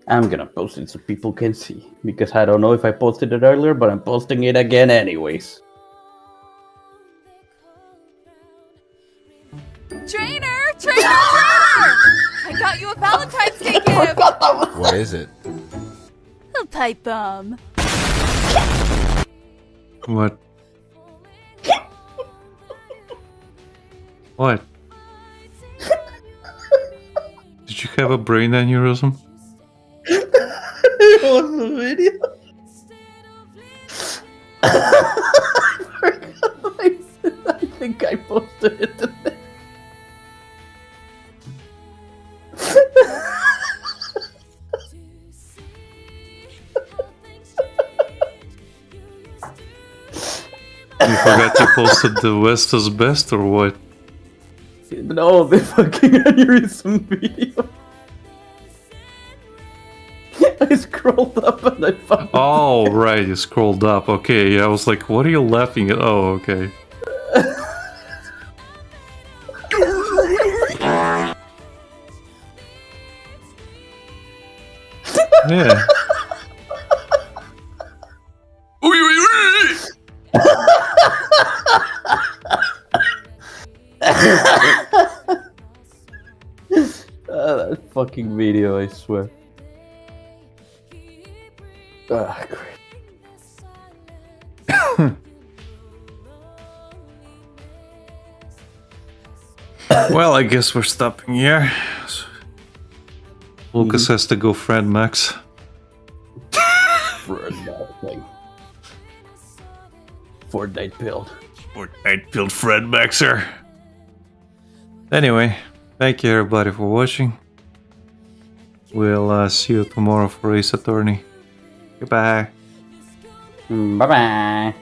I'm gonna post it so people can see. Because I don't know if I posted it earlier, but I'm posting it again anyways. Trainer! Trainer! Trainer! I got you a Valentine's Day gift! What is it? A pipe bomb. What? What? Did you have a brain aneurysm? It was a video. I think I posted it today. You forgot you posted the West is best or what? No, the fucking aneurysm video. I scrolled up and I found Oh, right, you scrolled up. Okay, yeah, I was like, what are you laughing at? Oh, okay. Yeah. that fucking video, I swear. Ah, great. Well, I guess we're stopping here. Lucas has to go friend Max. Fortnite build. Fortnite build friend Maxer. Anyway, thank you everybody for watching. We'll see you tomorrow for Ace Attorney. Goodbye. Bye bye.